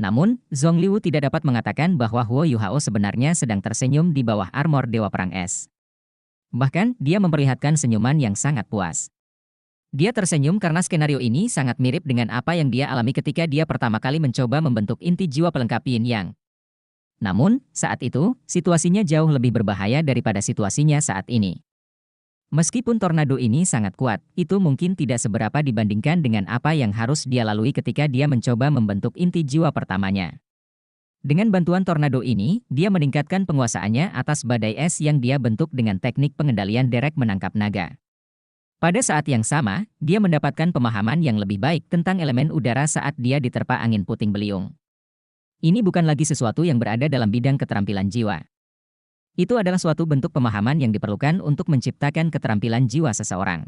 Namun, Zhongliwu tidak dapat mengatakan bahwa Huo Yuhao sebenarnya sedang tersenyum di bawah armor Dewa Perang Es. Bahkan, dia memperlihatkan senyuman yang sangat puas. Dia tersenyum karena skenario ini sangat mirip dengan apa yang dia alami ketika dia pertama kali mencoba membentuk inti jiwa pelengkap Yin Yang. Namun, saat itu, situasinya jauh lebih berbahaya daripada situasinya saat ini. Meskipun tornado ini sangat kuat, itu mungkin tidak seberapa dibandingkan dengan apa yang harus dia lalui ketika dia mencoba membentuk inti jiwa pertamanya. Dengan bantuan tornado ini, dia meningkatkan penguasaannya atas badai es yang dia bentuk dengan teknik pengendalian derek menangkap naga. Pada saat yang sama, dia mendapatkan pemahaman yang lebih baik tentang elemen udara saat dia diterpa angin puting beliung. Ini bukan lagi sesuatu yang berada dalam bidang keterampilan jiwa. Itu adalah suatu bentuk pemahaman yang diperlukan untuk menciptakan keterampilan jiwa seseorang.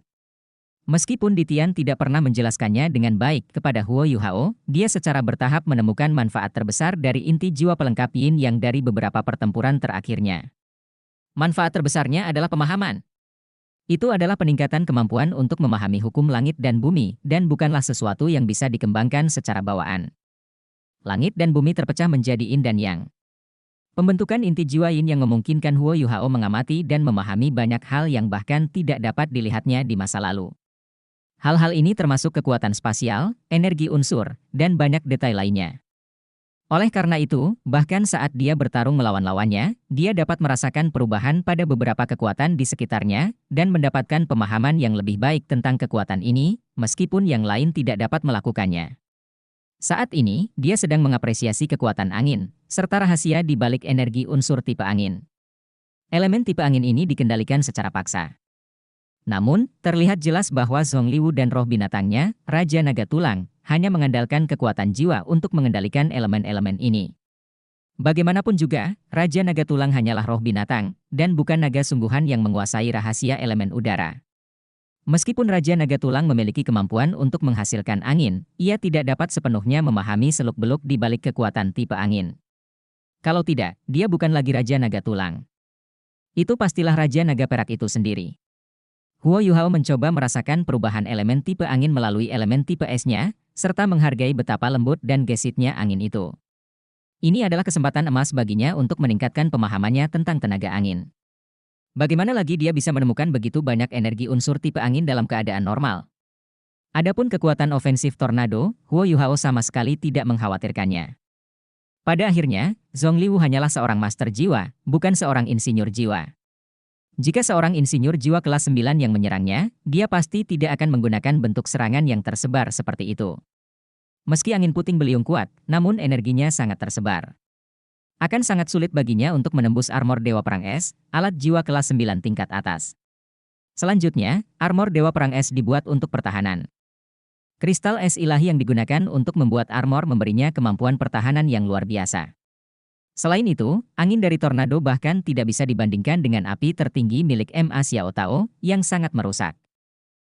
Meskipun Ditian tidak pernah menjelaskannya dengan baik kepada Huo Yuhao, dia secara bertahap menemukan manfaat terbesar dari inti jiwa pelengkap Yin yang dari beberapa pertempuran terakhirnya. Manfaat terbesarnya adalah pemahaman. Itu adalah peningkatan kemampuan untuk memahami hukum langit dan bumi, dan bukanlah sesuatu yang bisa dikembangkan secara bawaan. Langit dan bumi terpecah menjadi Yin dan Yang. Pembentukan inti jiwa Yin yang memungkinkan Huo Yuhao mengamati dan memahami banyak hal yang bahkan tidak dapat dilihatnya di masa lalu. Hal-hal ini termasuk kekuatan spasial, energi unsur, dan banyak detail lainnya. Oleh karena itu, bahkan saat dia bertarung melawan lawannya, dia dapat merasakan perubahan pada beberapa kekuatan di sekitarnya, dan mendapatkan pemahaman yang lebih baik tentang kekuatan ini, meskipun yang lain tidak dapat melakukannya. Saat ini, dia sedang mengapresiasi kekuatan angin, serta rahasia di balik energi unsur tipe angin. Elemen tipe angin ini dikendalikan secara paksa. Namun, terlihat jelas bahwa Zhongliwu dan roh binatangnya, Raja Naga Tulang, hanya mengandalkan kekuatan jiwa untuk mengendalikan elemen-elemen ini. Bagaimanapun juga, Raja Naga Tulang hanyalah roh binatang, dan bukan naga sungguhan yang menguasai rahasia elemen udara. Meskipun Raja Naga Tulang memiliki kemampuan untuk menghasilkan angin, ia tidak dapat sepenuhnya memahami seluk-beluk di balik kekuatan tipe angin. Kalau tidak, dia bukan lagi Raja Naga Tulang. Itu pastilah Raja Naga Perak itu sendiri. Huo Yuhao mencoba merasakan perubahan elemen tipe angin melalui elemen tipe esnya, serta menghargai betapa lembut dan gesitnya angin itu. Ini adalah kesempatan emas baginya untuk meningkatkan pemahamannya tentang tenaga angin. Bagaimana lagi dia bisa menemukan begitu banyak energi unsur tipe angin dalam keadaan normal? Adapun kekuatan ofensif tornado, Huo Yuhao sama sekali tidak mengkhawatirkannya. Pada akhirnya, Zhongliwu hanyalah seorang master jiwa, bukan seorang insinyur jiwa. Jika seorang insinyur jiwa kelas 9 yang menyerangnya, dia pasti tidak akan menggunakan bentuk serangan yang tersebar seperti itu. Meski angin puting beliung kuat, namun energinya sangat tersebar. Akan sangat sulit baginya untuk menembus armor Dewa Perang Es, alat jiwa kelas 9 tingkat atas. Selanjutnya, armor Dewa Perang Es dibuat untuk pertahanan. Kristal es ilahi yang digunakan untuk membuat armor memberinya kemampuan pertahanan yang luar biasa. Selain itu, angin dari tornado bahkan tidak bisa dibandingkan dengan api tertinggi milik Ma Xiao Tao, yang sangat merusak.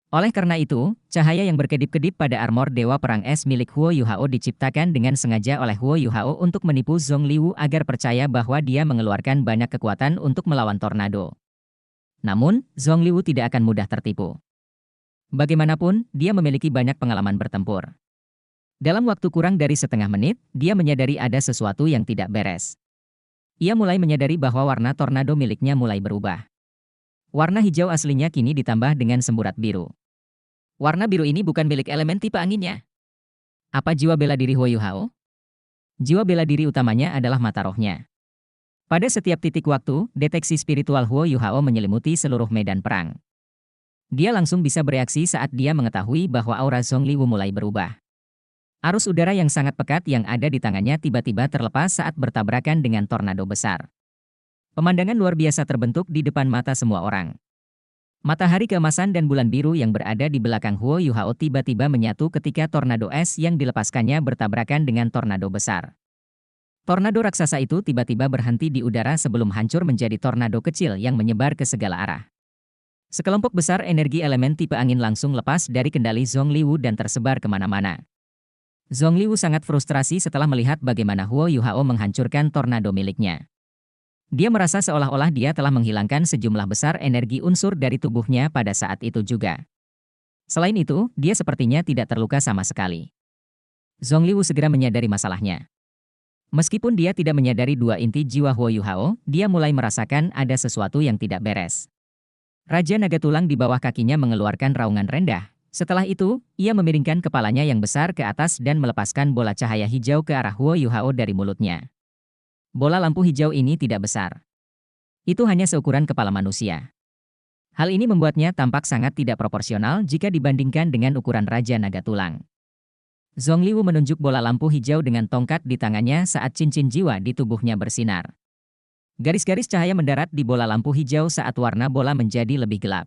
Oleh karena itu, cahaya yang berkedip-kedip pada armor Dewa Perang Es milik Huo Yuhao diciptakan dengan sengaja oleh Huo Yuhao untuk menipu Zhongliwu agar percaya bahwa dia mengeluarkan banyak kekuatan untuk melawan tornado. Namun, Zhongliwu tidak akan mudah tertipu. Bagaimanapun, dia memiliki banyak pengalaman bertempur. Dalam waktu kurang dari setengah menit, dia menyadari ada sesuatu yang tidak beres. Ia mulai menyadari bahwa warna tornado miliknya mulai berubah. Warna hijau aslinya kini ditambah dengan semburat biru. Warna biru ini bukan milik elemen tipe anginnya. Apa jiwa bela diri Huo Yuhao? Jiwa bela diri utamanya adalah mata rohnya. Pada setiap titik waktu, deteksi spiritual Huo Yuhao menyelimuti seluruh medan perang. Dia langsung bisa bereaksi saat dia mengetahui bahwa aura Zhongliwu mulai berubah. Arus udara yang sangat pekat yang ada di tangannya tiba-tiba terlepas saat bertabrakan dengan tornado besar. Pemandangan luar biasa terbentuk di depan mata semua orang. Matahari keemasan dan bulan biru yang berada di belakang Huo Yuhao tiba-tiba menyatu ketika tornado es yang dilepaskannya bertabrakan dengan tornado besar. Tornado raksasa itu tiba-tiba berhenti di udara sebelum hancur menjadi tornado kecil yang menyebar ke segala arah. Sekelompok besar energi elemen tipe angin langsung lepas dari kendali Zhongliwu dan tersebar kemana-mana. Zhongliwu sangat frustrasi setelah melihat bagaimana Huo Yuhao menghancurkan tornado miliknya. Dia merasa seolah-olah dia telah menghilangkan sejumlah besar energi unsur dari tubuhnya pada saat itu juga. Selain itu, dia sepertinya tidak terluka sama sekali. Zhongliwu segera menyadari masalahnya. Meskipun dia tidak menyadari dua inti jiwa Huo Yuhao, dia mulai merasakan ada sesuatu yang tidak beres. Raja Naga Tulang di bawah kakinya mengeluarkan raungan rendah. Setelah itu, ia memiringkan kepalanya yang besar ke atas dan melepaskan bola cahaya hijau ke arah Huo Yuhao dari mulutnya. Bola lampu hijau ini tidak besar. Itu hanya seukuran kepala manusia. Hal ini membuatnya tampak sangat tidak proporsional jika dibandingkan dengan ukuran Raja Naga Tulang. Zongliwu menunjuk bola lampu hijau dengan tongkat di tangannya saat cincin jiwa di tubuhnya bersinar. Garis-garis cahaya mendarat di bola lampu hijau saat warna bola menjadi lebih gelap.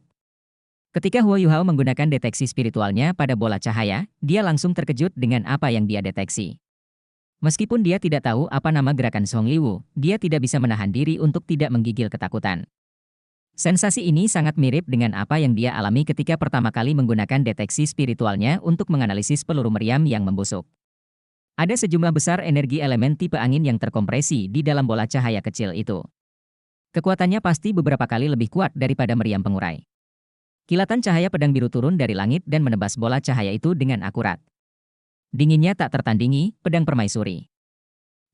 Ketika Huo Yuhao menggunakan deteksi spiritualnya pada bola cahaya, dia langsung terkejut dengan apa yang dia deteksi. Meskipun dia tidak tahu apa nama gerakan Zongliwu, dia tidak bisa menahan diri untuk tidak menggigil ketakutan. Sensasi ini sangat mirip dengan apa yang dia alami ketika pertama kali menggunakan deteksi spiritualnya untuk menganalisis peluru meriam yang membusuk. Ada sejumlah besar energi elemen tipe angin yang terkompresi di dalam bola cahaya kecil itu. Kekuatannya pasti beberapa kali lebih kuat daripada meriam pengurai. Kilatan cahaya pedang biru turun dari langit dan menebas bola cahaya itu dengan akurat. Dinginnya tak tertandingi, pedang permaisuri.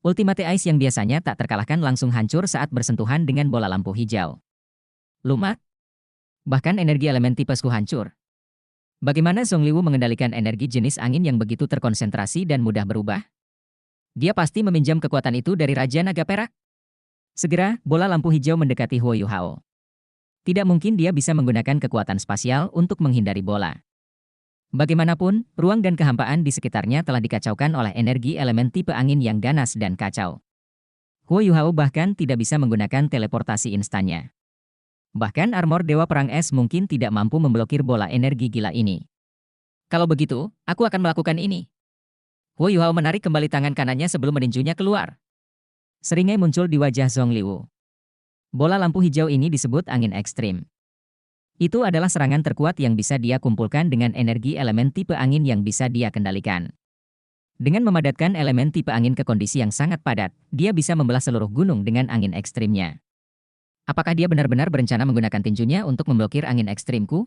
Ultimate Ice yang biasanya tak terkalahkan langsung hancur saat bersentuhan dengan bola lampu hijau. Lumat. Bahkan energi elemen tipesku hancur. Bagaimana Zongliwu mengendalikan energi jenis angin yang begitu terkonsentrasi dan mudah berubah? Dia pasti meminjam kekuatan itu dari Raja Naga Perak. Segera, bola lampu hijau mendekati Huo Yuhao. Tidak mungkin dia bisa menggunakan kekuatan spasial untuk menghindari bola. Bagaimanapun, ruang dan kehampaan di sekitarnya telah dikacaukan oleh energi elemen tipe angin yang ganas dan kacau. Huo Yuhao bahkan tidak bisa menggunakan teleportasi instannya. Bahkan armor Dewa Perang Es mungkin tidak mampu memblokir bola energi gila ini. Kalau begitu, aku akan melakukan ini. Huo Yuhao menarik kembali tangan kanannya sebelum meninjunya keluar. Seringai muncul di wajah Zongliwu. Bola lampu hijau ini disebut angin ekstrim. Itu adalah serangan terkuat yang bisa dia kumpulkan dengan energi elemen tipe angin yang bisa dia kendalikan. Dengan memadatkan elemen tipe angin ke kondisi yang sangat padat, dia bisa membelah seluruh gunung dengan angin ekstrimnya. Apakah dia benar-benar berencana menggunakan tinjunya untuk memblokir angin ekstrimku?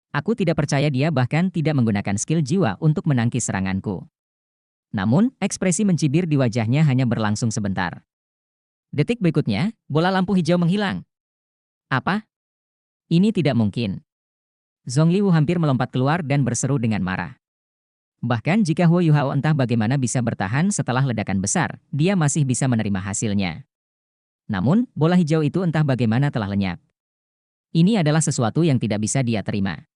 Aku tidak percaya dia bahkan tidak menggunakan skill jiwa untuk menangkis seranganku. Namun, ekspresi mencibir di wajahnya hanya berlangsung sebentar. Detik berikutnya, bola lampu hijau menghilang. Apa? Ini tidak mungkin. Zongliwu hampir melompat keluar dan berseru dengan marah. Bahkan jika Huo Yuhao entah bagaimana bisa bertahan setelah ledakan besar, dia masih bisa menerima hasilnya. Namun, bola hijau itu entah bagaimana telah lenyap. Ini adalah sesuatu yang tidak bisa dia terima.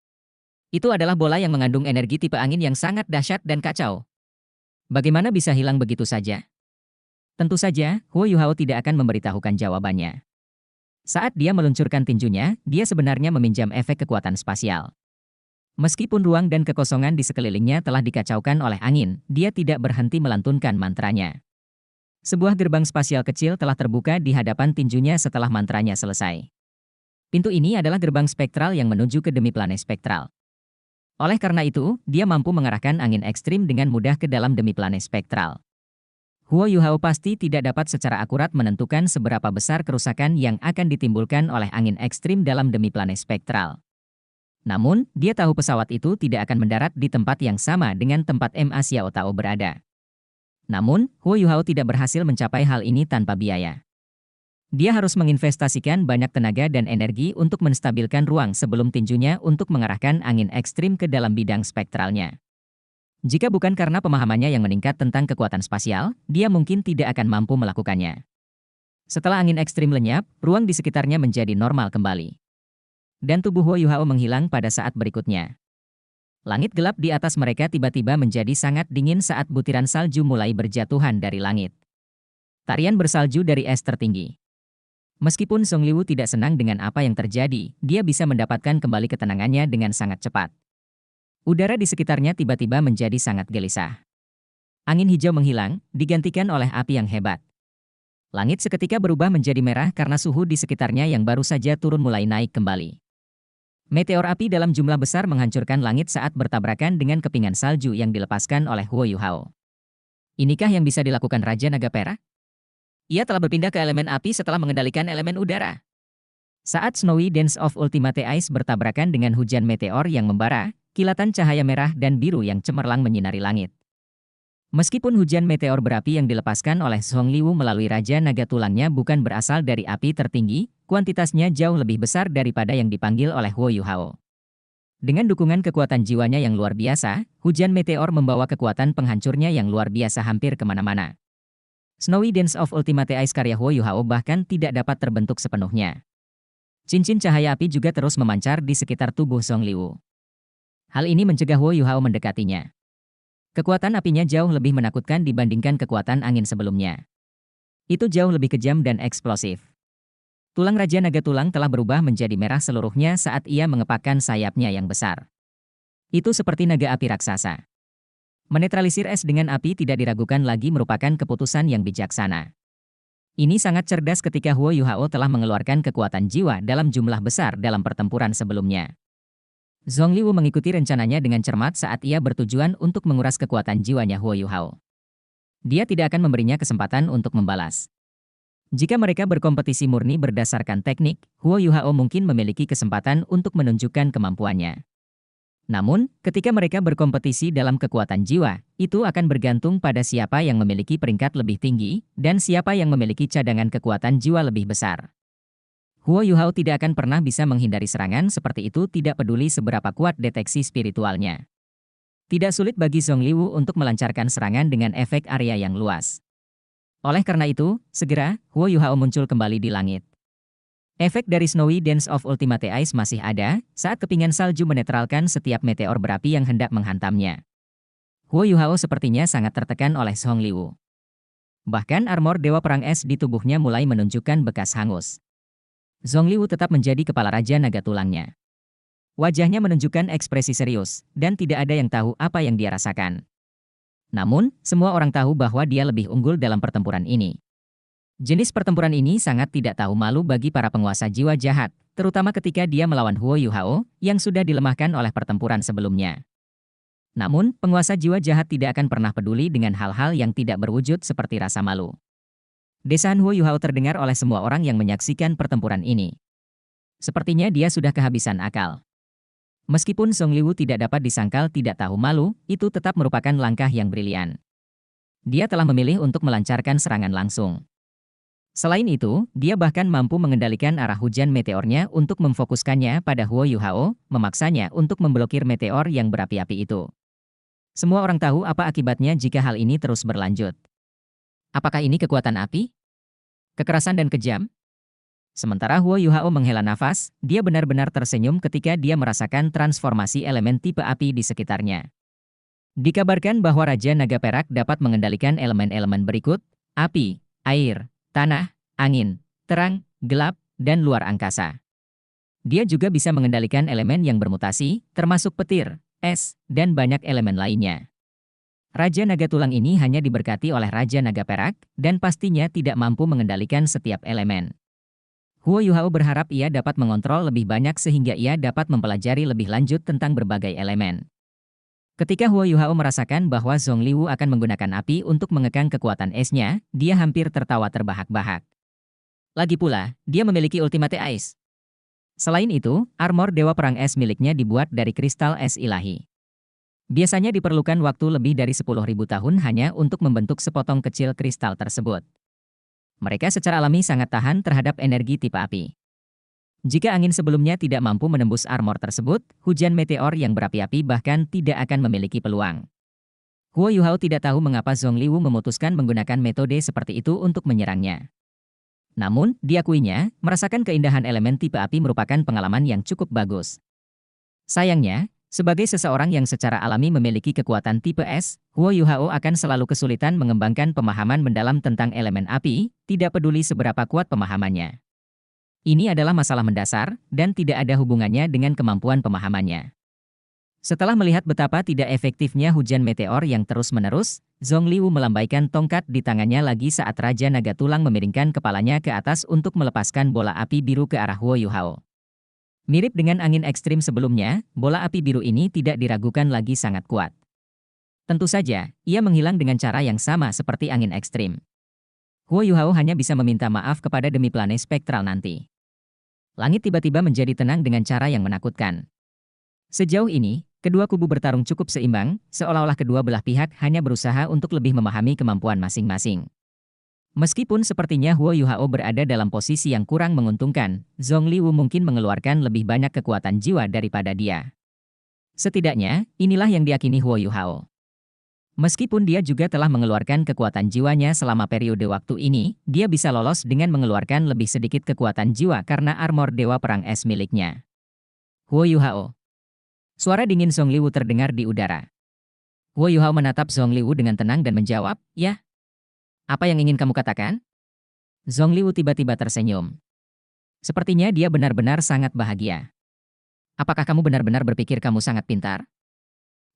Itu adalah bola yang mengandung energi tipe angin yang sangat dahsyat dan kacau. Bagaimana bisa hilang begitu saja? Tentu saja, Huo Yuhao tidak akan memberitahukan jawabannya. Saat dia meluncurkan tinjunya, dia sebenarnya meminjam efek kekuatan spasial. Meskipun ruang dan kekosongan di sekelilingnya telah dikacaukan oleh angin, dia tidak berhenti melantunkan mantranya. Sebuah gerbang spasial kecil telah terbuka di hadapan tinjunya setelah mantranya selesai. Pintu ini adalah gerbang spektral yang menuju ke demi-planet spektral. Oleh karena itu, dia mampu mengarahkan angin ekstrim dengan mudah ke dalam demi-planet spektral. Huo Yuhao pasti tidak dapat secara akurat menentukan seberapa besar kerusakan yang akan ditimbulkan oleh angin ekstrim dalam demi-planet spektral. Namun, dia tahu pesawat itu tidak akan mendarat di tempat yang sama dengan tempat Ma Xiao Tao berada. Namun, Huo Yuhao tidak berhasil mencapai hal ini tanpa biaya. Dia harus menginvestasikan banyak tenaga dan energi untuk menstabilkan ruang sebelum tinjunya untuk mengarahkan angin ekstrim ke dalam bidang spektralnya. Jika bukan karena pemahamannya yang meningkat tentang kekuatan spasial, dia mungkin tidak akan mampu melakukannya. Setelah angin ekstrim lenyap, ruang di sekitarnya menjadi normal kembali. Dan tubuh Huo Yuhao menghilang pada saat berikutnya. Langit gelap di atas mereka tiba-tiba menjadi sangat dingin saat butiran salju mulai berjatuhan dari langit. Tarian bersalju dari es tertinggi. Meskipun Zongliwu tidak senang dengan apa yang terjadi, dia bisa mendapatkan kembali ketenangannya dengan sangat cepat. Udara di sekitarnya tiba-tiba menjadi sangat gelisah. Angin hijau menghilang, digantikan oleh api yang hebat. Langit seketika berubah menjadi merah karena suhu di sekitarnya yang baru saja turun mulai naik kembali. Meteor api dalam jumlah besar menghancurkan langit saat bertabrakan dengan kepingan salju yang dilepaskan oleh Huo Yuhao. Inikah yang bisa dilakukan Raja Naga Perak? Ia telah berpindah ke elemen api setelah mengendalikan elemen udara. Saat Snowy Dance of Ultimate Ice bertabrakan dengan hujan meteor yang membara, kilatan cahaya merah dan biru yang cemerlang menyinari langit. Meskipun hujan meteor berapi yang dilepaskan oleh Zhongliwu melalui Raja Naga Tulangnya bukan berasal dari api tertinggi, kuantitasnya jauh lebih besar daripada yang dipanggil oleh Huo Yuhao. Dengan dukungan kekuatan jiwanya yang luar biasa, hujan meteor membawa kekuatan penghancurnya yang luar biasa hampir kemana-mana. Snowy Dance of Ultimate Ice karya Huo Yuhao bahkan tidak dapat terbentuk sepenuhnya. Cincin cahaya api juga terus memancar di sekitar tubuh Zhongliwu. Hal ini mencegah Huo Yuhao mendekatinya. Kekuatan apinya jauh lebih menakutkan dibandingkan kekuatan angin sebelumnya. Itu jauh lebih kejam dan eksplosif. Tulang Raja Naga Tulang telah berubah menjadi merah seluruhnya saat ia mengepakkan sayapnya yang besar. Itu seperti naga api raksasa. Menetralisir es dengan api tidak diragukan lagi merupakan keputusan yang bijaksana. Ini sangat cerdas ketika Huo Yuhao telah mengeluarkan kekuatan jiwa dalam jumlah besar dalam pertempuran sebelumnya. Zhongliwu mengikuti rencananya dengan cermat saat ia bertujuan untuk menguras kekuatan jiwanya Huo Yuhao. Dia tidak akan memberinya kesempatan untuk membalas. Jika mereka berkompetisi murni berdasarkan teknik, Huo Yuhao mungkin memiliki kesempatan untuk menunjukkan kemampuannya. Namun, ketika mereka berkompetisi dalam kekuatan jiwa, itu akan bergantung pada siapa yang memiliki peringkat lebih tinggi, dan siapa yang memiliki cadangan kekuatan jiwa lebih besar. Huo Yuhao tidak akan pernah bisa menghindari serangan seperti itu tidak peduli seberapa kuat deteksi spiritualnya. Tidak sulit bagi Zhongliwu untuk melancarkan serangan dengan efek area yang luas. Oleh karena itu, segera, Huo Yuhao muncul kembali di langit. Efek dari Snowy Dance of Ultimate Ice masih ada, saat kepingan salju menetralkan setiap meteor berapi yang hendak menghantamnya. Huo Yuhao sepertinya sangat tertekan oleh Zhongliwu. Bahkan armor Dewa Perang Es di tubuhnya mulai menunjukkan bekas hangus. Zhongliwu tetap menjadi kepala Raja Naga Tulangnya. Wajahnya menunjukkan ekspresi serius, dan tidak ada yang tahu apa yang dia rasakan. Namun, semua orang tahu bahwa dia lebih unggul dalam pertempuran ini. Jenis pertempuran ini sangat tidak tahu malu bagi para penguasa jiwa jahat, terutama ketika dia melawan Huo Yuhao, yang sudah dilemahkan oleh pertempuran sebelumnya. Namun, penguasa jiwa jahat tidak akan pernah peduli dengan hal-hal yang tidak berwujud seperti rasa malu. Desahan Huo Yuhao terdengar oleh semua orang yang menyaksikan pertempuran ini. Sepertinya dia sudah kehabisan akal. Meskipun Zhongliwu tidak dapat disangkal tidak tahu malu, itu tetap merupakan langkah yang brilian. Dia telah memilih untuk melancarkan serangan langsung. Selain itu, dia bahkan mampu mengendalikan arah hujan meteornya untuk memfokuskannya pada Huo Yuhao, memaksanya untuk memblokir meteor yang berapi-api itu. Semua orang tahu apa akibatnya jika hal ini terus berlanjut. Apakah ini kekuatan api? Kekerasan dan kejam? Sementara Huo Yuhao menghela nafas, dia benar-benar tersenyum ketika dia merasakan transformasi elemen tipe api di sekitarnya. Dikabarkan bahwa Raja Naga Perak dapat mengendalikan elemen-elemen berikut, api, air, tanah, angin, terang, gelap, dan luar angkasa. Dia juga bisa mengendalikan elemen yang bermutasi, termasuk petir, es, dan banyak elemen lainnya. Raja Naga Tulang ini hanya diberkati oleh Raja Naga Perak, dan pastinya tidak mampu mengendalikan setiap elemen. Huo Yuhao berharap ia dapat mengontrol lebih banyak sehingga ia dapat mempelajari lebih lanjut tentang berbagai elemen. Ketika Huo Yuhao merasakan bahwa Zhongliwu akan menggunakan api untuk mengekang kekuatan esnya, dia hampir tertawa terbahak-bahak. Lagi pula, dia memiliki Ultimate Ice. Selain itu, armor Dewa Perang Es miliknya dibuat dari kristal es ilahi. Biasanya diperlukan waktu lebih dari 10.000 tahun hanya untuk membentuk sepotong kecil kristal tersebut. Mereka secara alami sangat tahan terhadap energi tipe api. Jika angin sebelumnya tidak mampu menembus armor tersebut, hujan meteor yang berapi-api bahkan tidak akan memiliki peluang. Huo Yuhao tidak tahu mengapa Zhongliwu memutuskan menggunakan metode seperti itu untuk menyerangnya. Namun, diakuinya, merasakan keindahan elemen tipe api merupakan pengalaman yang cukup bagus. Sayangnya, sebagai seseorang yang secara alami memiliki kekuatan tipe es, Huo Yuhao akan selalu kesulitan mengembangkan pemahaman mendalam tentang elemen api, tidak peduli seberapa kuat pemahamannya. Ini adalah masalah mendasar, dan tidak ada hubungannya dengan kemampuan pemahamannya. Setelah melihat betapa tidak efektifnya hujan meteor yang terus-menerus, Zhongliwu melambaikan tongkat di tangannya lagi saat Raja Naga Tulang memiringkan kepalanya ke atas untuk melepaskan bola api biru ke arah Huo Yuhao. Mirip dengan angin ekstrim sebelumnya, bola api biru ini tidak diragukan lagi sangat kuat. Tentu saja, ia menghilang dengan cara yang sama seperti angin ekstrim. Huo Yuhao hanya bisa meminta maaf kepada demi planet spektral nanti. Langit tiba-tiba menjadi tenang dengan cara yang menakutkan. Sejauh ini, Kedua kubu bertarung cukup seimbang, seolah-olah kedua belah pihak hanya berusaha untuk lebih memahami kemampuan masing-masing. Meskipun sepertinya Huo Yuhao berada dalam posisi yang kurang menguntungkan, Zhong Liwu mungkin mengeluarkan lebih banyak kekuatan jiwa daripada dia. Setidaknya, inilah yang diyakini Huo Yuhao. Meskipun dia juga telah mengeluarkan kekuatan jiwanya selama periode waktu ini, dia bisa lolos dengan mengeluarkan lebih sedikit kekuatan jiwa karena armor Dewa Perang Es miliknya. Huo Yuhao. Suara dingin Zhong Liwu terdengar di udara. Huo Yuhao menatap Zhong-Liwu dengan tenang dan menjawab, "Ya. Apa yang ingin kamu katakan?" Zhong-Liwu tiba-tiba tersenyum. Sepertinya dia benar-benar sangat bahagia. "Apakah kamu benar-benar berpikir kamu sangat pintar?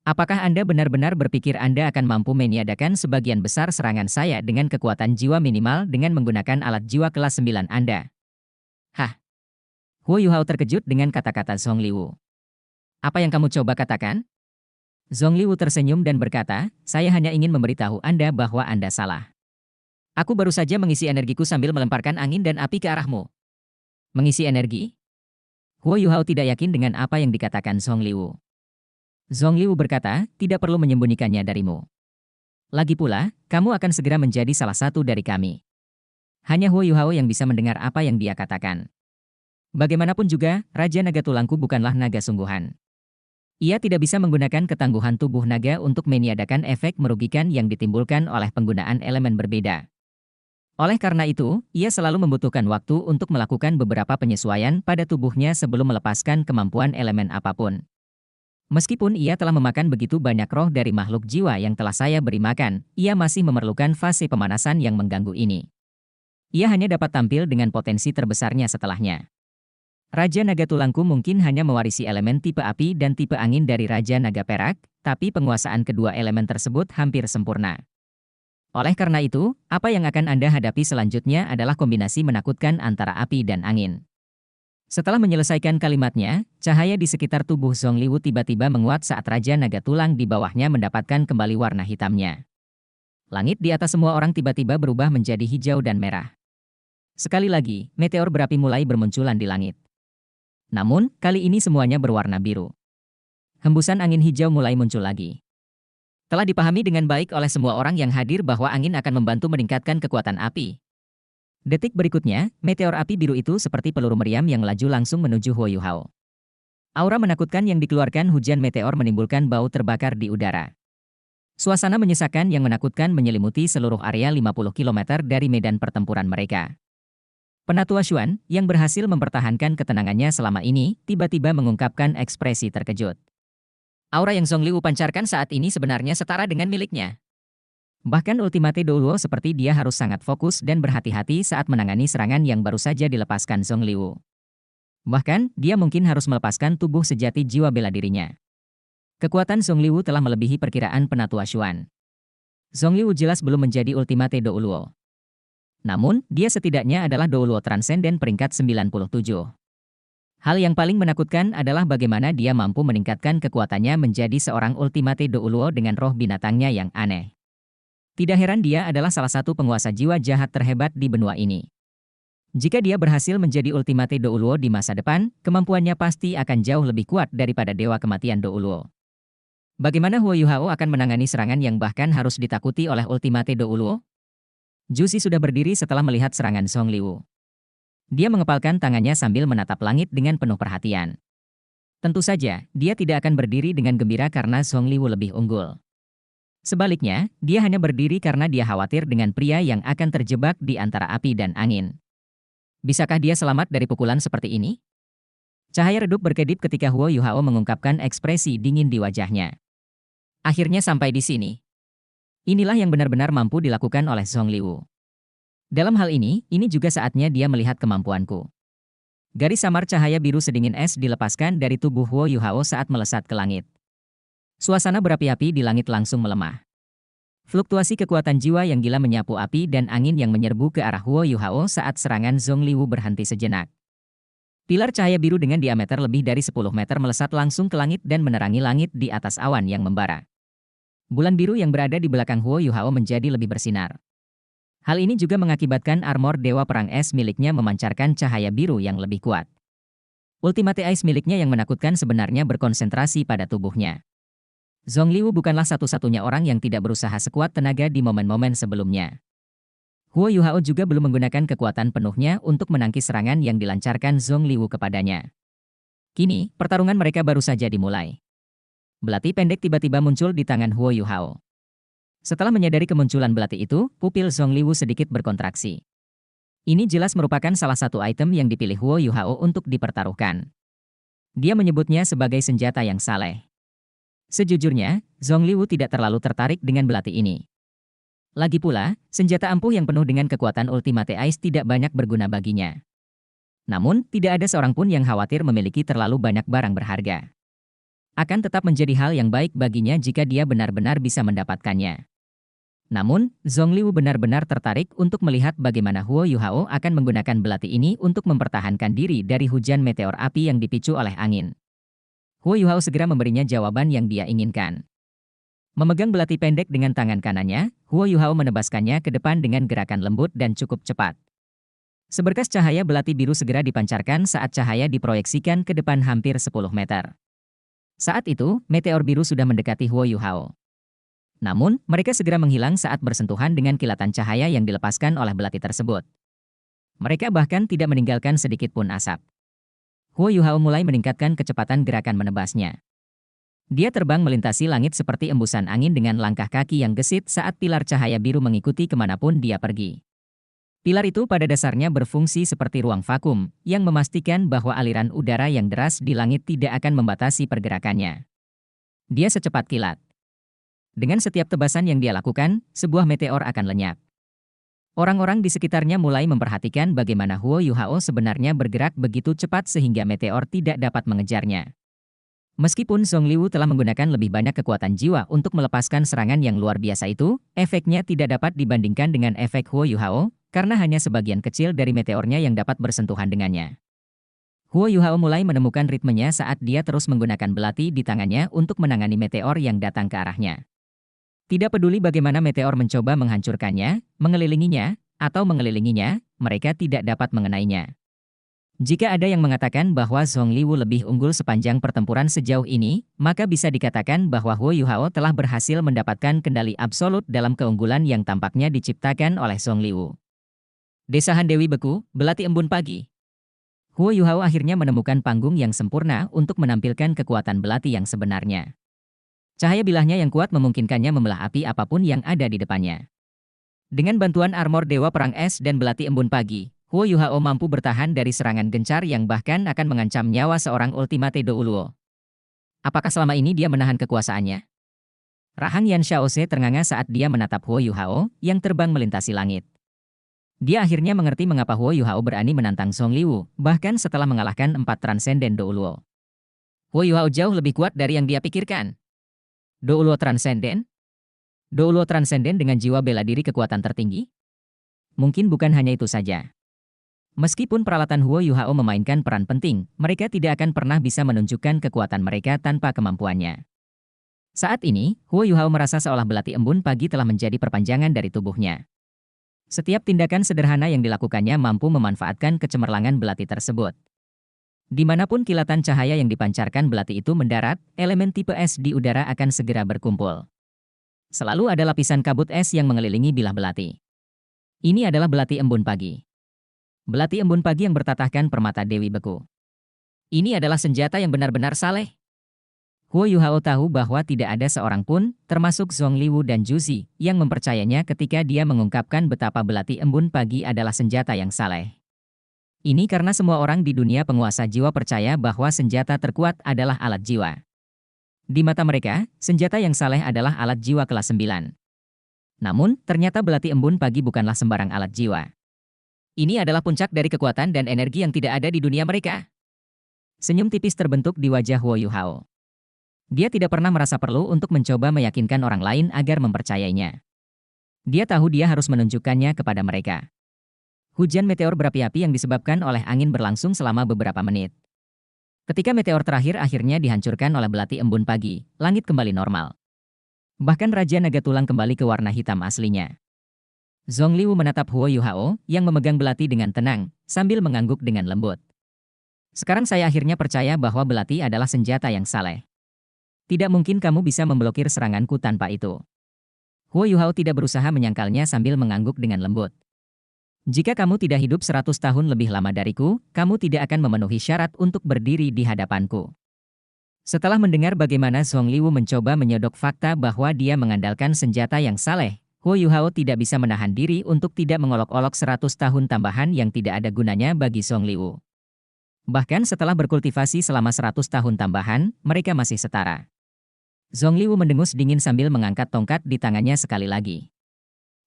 Apakah Anda benar-benar berpikir Anda akan mampu meniadakan sebagian besar serangan saya dengan kekuatan jiwa minimal dengan menggunakan alat jiwa kelas 9 Anda?" Hah? Huo Yuhao terkejut dengan kata-kata Zhong-Liwu. "Apa yang kamu coba katakan?" Zhong-Liwu tersenyum dan berkata, "Saya hanya ingin memberitahu Anda bahwa Anda salah. Aku baru saja mengisi energiku sambil melemparkan angin dan api ke arahmu." Mengisi energi? Huo Yuhao tidak yakin dengan apa yang dikatakan Zhong-Liwu. Zhong-Liwu berkata, "Tidak perlu menyembunyikannya darimu. Lagi pula, kamu akan segera menjadi salah satu dari kami." Hanya Huo Yuhao yang bisa mendengar apa yang dia katakan. Bagaimanapun juga, Raja Naga Tulangku bukanlah naga sungguhan. Ia tidak bisa menggunakan ketangguhan tubuh naga untuk meniadakan efek merugikan yang ditimbulkan oleh penggunaan elemen berbeda. Oleh karena itu, ia selalu membutuhkan waktu untuk melakukan beberapa penyesuaian pada tubuhnya sebelum melepaskan kemampuan elemen apapun. Meskipun ia telah memakan begitu banyak roh dari makhluk jiwa yang telah saya beri makan, ia masih memerlukan fase pemanasan yang mengganggu ini. Ia hanya dapat tampil dengan potensi terbesarnya setelahnya. Raja Naga Tulangku mungkin hanya mewarisi elemen tipe api dan tipe angin dari Raja Naga Perak, tapi penguasaan kedua elemen tersebut hampir sempurna. Oleh karena itu, apa yang akan Anda hadapi selanjutnya adalah kombinasi menakutkan antara api dan angin. Setelah menyelesaikan kalimatnya, cahaya di sekitar tubuh Zhong-Liwu tiba-tiba menguat saat Raja Naga Tulang di bawahnya mendapatkan kembali warna hitamnya. Langit di atas semua orang tiba-tiba berubah menjadi hijau dan merah. Sekali lagi, meteor berapi mulai bermunculan di langit. Namun, kali ini semuanya berwarna biru. Hembusan angin hijau mulai muncul lagi. Telah dipahami dengan baik oleh semua orang yang hadir bahwa angin akan membantu meningkatkan kekuatan api. Detik berikutnya, meteor api biru itu seperti peluru meriam yang melaju langsung menuju Huo Yuhao. Aura menakutkan yang dikeluarkan hujan meteor menimbulkan bau terbakar di udara. Suasana menyesakan yang menakutkan menyelimuti seluruh area 50 km dari medan pertempuran mereka. Penatua Xuan, yang berhasil mempertahankan ketenangannya selama ini, tiba-tiba mengungkapkan ekspresi terkejut. Aura yang Zhong-Liwu pancarkan saat ini sebenarnya setara dengan miliknya. Bahkan Ultimate Douluo seperti dia harus sangat fokus dan berhati-hati saat menangani serangan yang baru saja dilepaskan Zhong-Liwu. Bahkan, dia mungkin harus melepaskan tubuh sejati jiwa bela dirinya. Kekuatan Zhong-Liwu telah melebihi perkiraan Penatua Xuan. Zhong-Liwu jelas belum menjadi Ultimate Douluo. Namun, dia setidaknya adalah Douluo Transcendent peringkat 97. Hal yang paling menakutkan adalah bagaimana dia mampu meningkatkan kekuatannya menjadi seorang Ultimate Douluo dengan roh binatangnya yang aneh. Tidak heran dia adalah salah satu penguasa jiwa jahat terhebat di benua ini. Jika dia berhasil menjadi Ultimate Douluo di masa depan, kemampuannya pasti akan jauh lebih kuat daripada Dewa Kematian Douluo. Bagaimana Huo Yuhao akan menangani serangan yang bahkan harus ditakuti oleh Ultimate Douluo? Jusi sudah berdiri setelah melihat serangan Zhong-Liwu. Dia mengepalkan tangannya sambil menatap langit dengan penuh perhatian. Tentu saja, dia tidak akan berdiri dengan gembira karena Zhong-Liwu lebih unggul. Sebaliknya, dia hanya berdiri karena dia khawatir dengan pria yang akan terjebak di antara api dan angin. Bisakah dia selamat dari pukulan seperti ini? Cahaya redup berkedip ketika Huo Yuhao mengungkapkan ekspresi dingin di wajahnya. Akhirnya sampai di sini. Inilah yang benar-benar mampu dilakukan oleh Zhong-Liwu. Dalam hal ini juga saatnya dia melihat kemampuanku. Garis samar cahaya biru sedingin es dilepaskan dari tubuh Huo Yuhao saat melesat ke langit. Suasana berapi-api di langit langsung melemah. Fluktuasi kekuatan jiwa yang gila menyapu api dan angin yang menyerbu ke arah Huo Yuhao saat serangan Zhong-Liwu berhenti sejenak. Pilar cahaya biru dengan diameter lebih dari 10 meter melesat langsung ke langit dan menerangi langit di atas awan yang membara. Bulan biru yang berada di belakang Huo Yuhao menjadi lebih bersinar. Hal ini juga mengakibatkan armor Dewa Perang Es miliknya memancarkan cahaya biru yang lebih kuat. Ultimate Ice miliknya yang menakutkan sebenarnya berkonsentrasi pada tubuhnya. Zhongli Wu bukanlah satu-satunya orang yang tidak berusaha sekuat tenaga di momen-momen sebelumnya. Huo Yuhao juga belum menggunakan kekuatan penuhnya untuk menangkis serangan yang dilancarkan Zhongli Wu kepadanya. Kini, pertarungan mereka baru saja dimulai. Belati pendek tiba-tiba muncul di tangan Huo Yuhao. Setelah menyadari kemunculan belati itu, pupil Zhongli Wu sedikit berkontraksi. Ini jelas merupakan salah satu item yang dipilih Huo Yuhao untuk dipertaruhkan. Dia menyebutnya sebagai senjata yang saleh. Sejujurnya, Zhongli Wu tidak terlalu tertarik dengan belati ini. Lagi pula, senjata ampuh yang penuh dengan kekuatan Ultimate Ice tidak banyak berguna baginya. Namun, tidak ada seorang pun yang khawatir memiliki terlalu banyak barang berharga. Akan tetap menjadi hal yang baik baginya jika dia benar-benar bisa mendapatkannya. Namun, Zhongli Wu benar-benar tertarik untuk melihat bagaimana Huo Yuhao akan menggunakan belati ini untuk mempertahankan diri dari hujan meteor api yang dipicu oleh angin. Huo Yuhao segera memberinya jawaban yang dia inginkan. Memegang belati pendek dengan tangan kanannya, Huo Yuhao menebaskannya ke depan dengan gerakan lembut dan cukup cepat. Seberkas cahaya belati biru segera dipancarkan saat cahaya diproyeksikan ke depan hampir 10 meter. Saat itu, meteor biru sudah mendekati Huo Yuhao. Namun, mereka segera menghilang saat bersentuhan dengan kilatan cahaya yang dilepaskan oleh belati tersebut. Mereka bahkan tidak meninggalkan sedikit pun asap. Huo Yuhao mulai meningkatkan kecepatan gerakan menebasnya. Dia terbang melintasi langit seperti embusan angin dengan langkah kaki yang gesit saat pilar cahaya biru mengikuti kemanapun dia pergi. Pilar itu pada dasarnya berfungsi seperti ruang vakum, yang memastikan bahwa aliran udara yang deras di langit tidak akan membatasi pergerakannya. Dia secepat kilat. Dengan setiap tebasan yang dia lakukan, sebuah meteor akan lenyap. Orang-orang di sekitarnya mulai memperhatikan bagaimana Huo Yuhao sebenarnya bergerak begitu cepat sehingga meteor tidak dapat mengejarnya. Meskipun Zhongli Wu telah menggunakan lebih banyak kekuatan jiwa untuk melepaskan serangan yang luar biasa itu, efeknya tidak dapat dibandingkan dengan efek Huo Yuhao, karena hanya sebagian kecil dari meteornya yang dapat bersentuhan dengannya. Huo Yuhao mulai menemukan ritmenya saat dia terus menggunakan belati di tangannya untuk menangani meteor yang datang ke arahnya. Tidak peduli bagaimana meteor mencoba menghancurkannya, mengelilinginya, mereka tidak dapat mengenainya. Jika ada yang mengatakan bahwa Zhongli Wu lebih unggul sepanjang pertempuran sejauh ini, maka bisa dikatakan bahwa Huo Yuhao telah berhasil mendapatkan kendali absolut dalam keunggulan yang tampaknya diciptakan oleh Zhongli Wu. Desahan Dewi Beku, Belati Embun Pagi. Huo Yuhao akhirnya menemukan panggung yang sempurna untuk menampilkan kekuatan belati yang sebenarnya. Cahaya bilahnya yang kuat memungkinkannya membelah api apapun yang ada di depannya. Dengan bantuan armor Dewa Perang Es dan Belati Embun Pagi, Huo Yuhao mampu bertahan dari serangan gencar yang bahkan akan mengancam nyawa seorang Ultimate Douluo. Apakah selama ini dia menahan kekuasaannya? Rahang Yan Xiaoze ternganga saat dia menatap Huo Yuhao yang terbang melintasi langit. Dia akhirnya mengerti mengapa Huo Yuhao berani menantang Zhongli Wu, bahkan setelah mengalahkan 4 Transenden Douluo. Huo Yuhao jauh lebih kuat dari yang dia pikirkan. Douluo Transenden? Douluo Transenden dengan jiwa bela diri kekuatan tertinggi? Mungkin bukan hanya itu saja. Meskipun peralatan Huo Yuhao memainkan peran penting, mereka tidak akan pernah bisa menunjukkan kekuatan mereka tanpa kemampuannya. Saat ini, Huo Yuhao merasa seolah belati embun pagi telah menjadi perpanjangan dari tubuhnya. Setiap tindakan sederhana yang dilakukannya mampu memanfaatkan kecemerlangan belati tersebut. Dimanapun kilatan cahaya yang dipancarkan belati itu mendarat, elemen tipe es di udara akan segera berkumpul. Selalu ada lapisan kabut es yang mengelilingi bilah belati. Ini adalah belati embun pagi. Belati embun pagi yang bertatahkan permata Dewi Beku. Ini adalah senjata yang benar-benar saleh. Huo Yuhao tahu bahwa tidak ada seorang pun, termasuk Zhongli Wu dan Juzi, yang mempercayainya ketika dia mengungkapkan betapa belati embun pagi adalah senjata yang saleh. Ini karena semua orang di dunia penguasa jiwa percaya bahwa senjata terkuat adalah alat jiwa. Di mata mereka, senjata yang saleh adalah alat jiwa kelas 9. Namun, ternyata belati embun pagi bukanlah sembarang alat jiwa. Ini adalah puncak dari kekuatan dan energi yang tidak ada di dunia mereka. Senyum tipis terbentuk di wajah Huo Yuhao. Dia tidak pernah merasa perlu untuk mencoba meyakinkan orang lain agar mempercayainya. Dia tahu dia harus menunjukkannya kepada mereka. Hujan meteor berapi-api yang disebabkan oleh angin berlangsung selama beberapa menit. Ketika meteor terakhir akhirnya dihancurkan oleh belati embun pagi, langit kembali normal. Bahkan Raja Naga Tulang kembali ke warna hitam aslinya. Zhongli Wu menatap Huo Yuhao yang memegang belati dengan tenang, sambil mengangguk dengan lembut. Sekarang saya akhirnya percaya bahwa belati adalah senjata yang saleh. Tidak mungkin kamu bisa memblokir seranganku tanpa itu. Huo Yuhao tidak berusaha menyangkalnya sambil mengangguk dengan lembut. Jika kamu tidak hidup 100 tahun lebih lama dariku, kamu tidak akan memenuhi syarat untuk berdiri di hadapanku. Setelah mendengar bagaimana Zhong Liwu mencoba menyodok fakta bahwa dia mengandalkan senjata yang saleh, Huo Yuhao tidak bisa menahan diri untuk tidak mengolok-olok 100 tahun tambahan yang tidak ada gunanya bagi Zhong Liwu. Bahkan setelah berkultivasi selama 100 tahun tambahan, mereka masih setara. Zhong Liwu mendengus dingin sambil mengangkat tongkat di tangannya sekali lagi.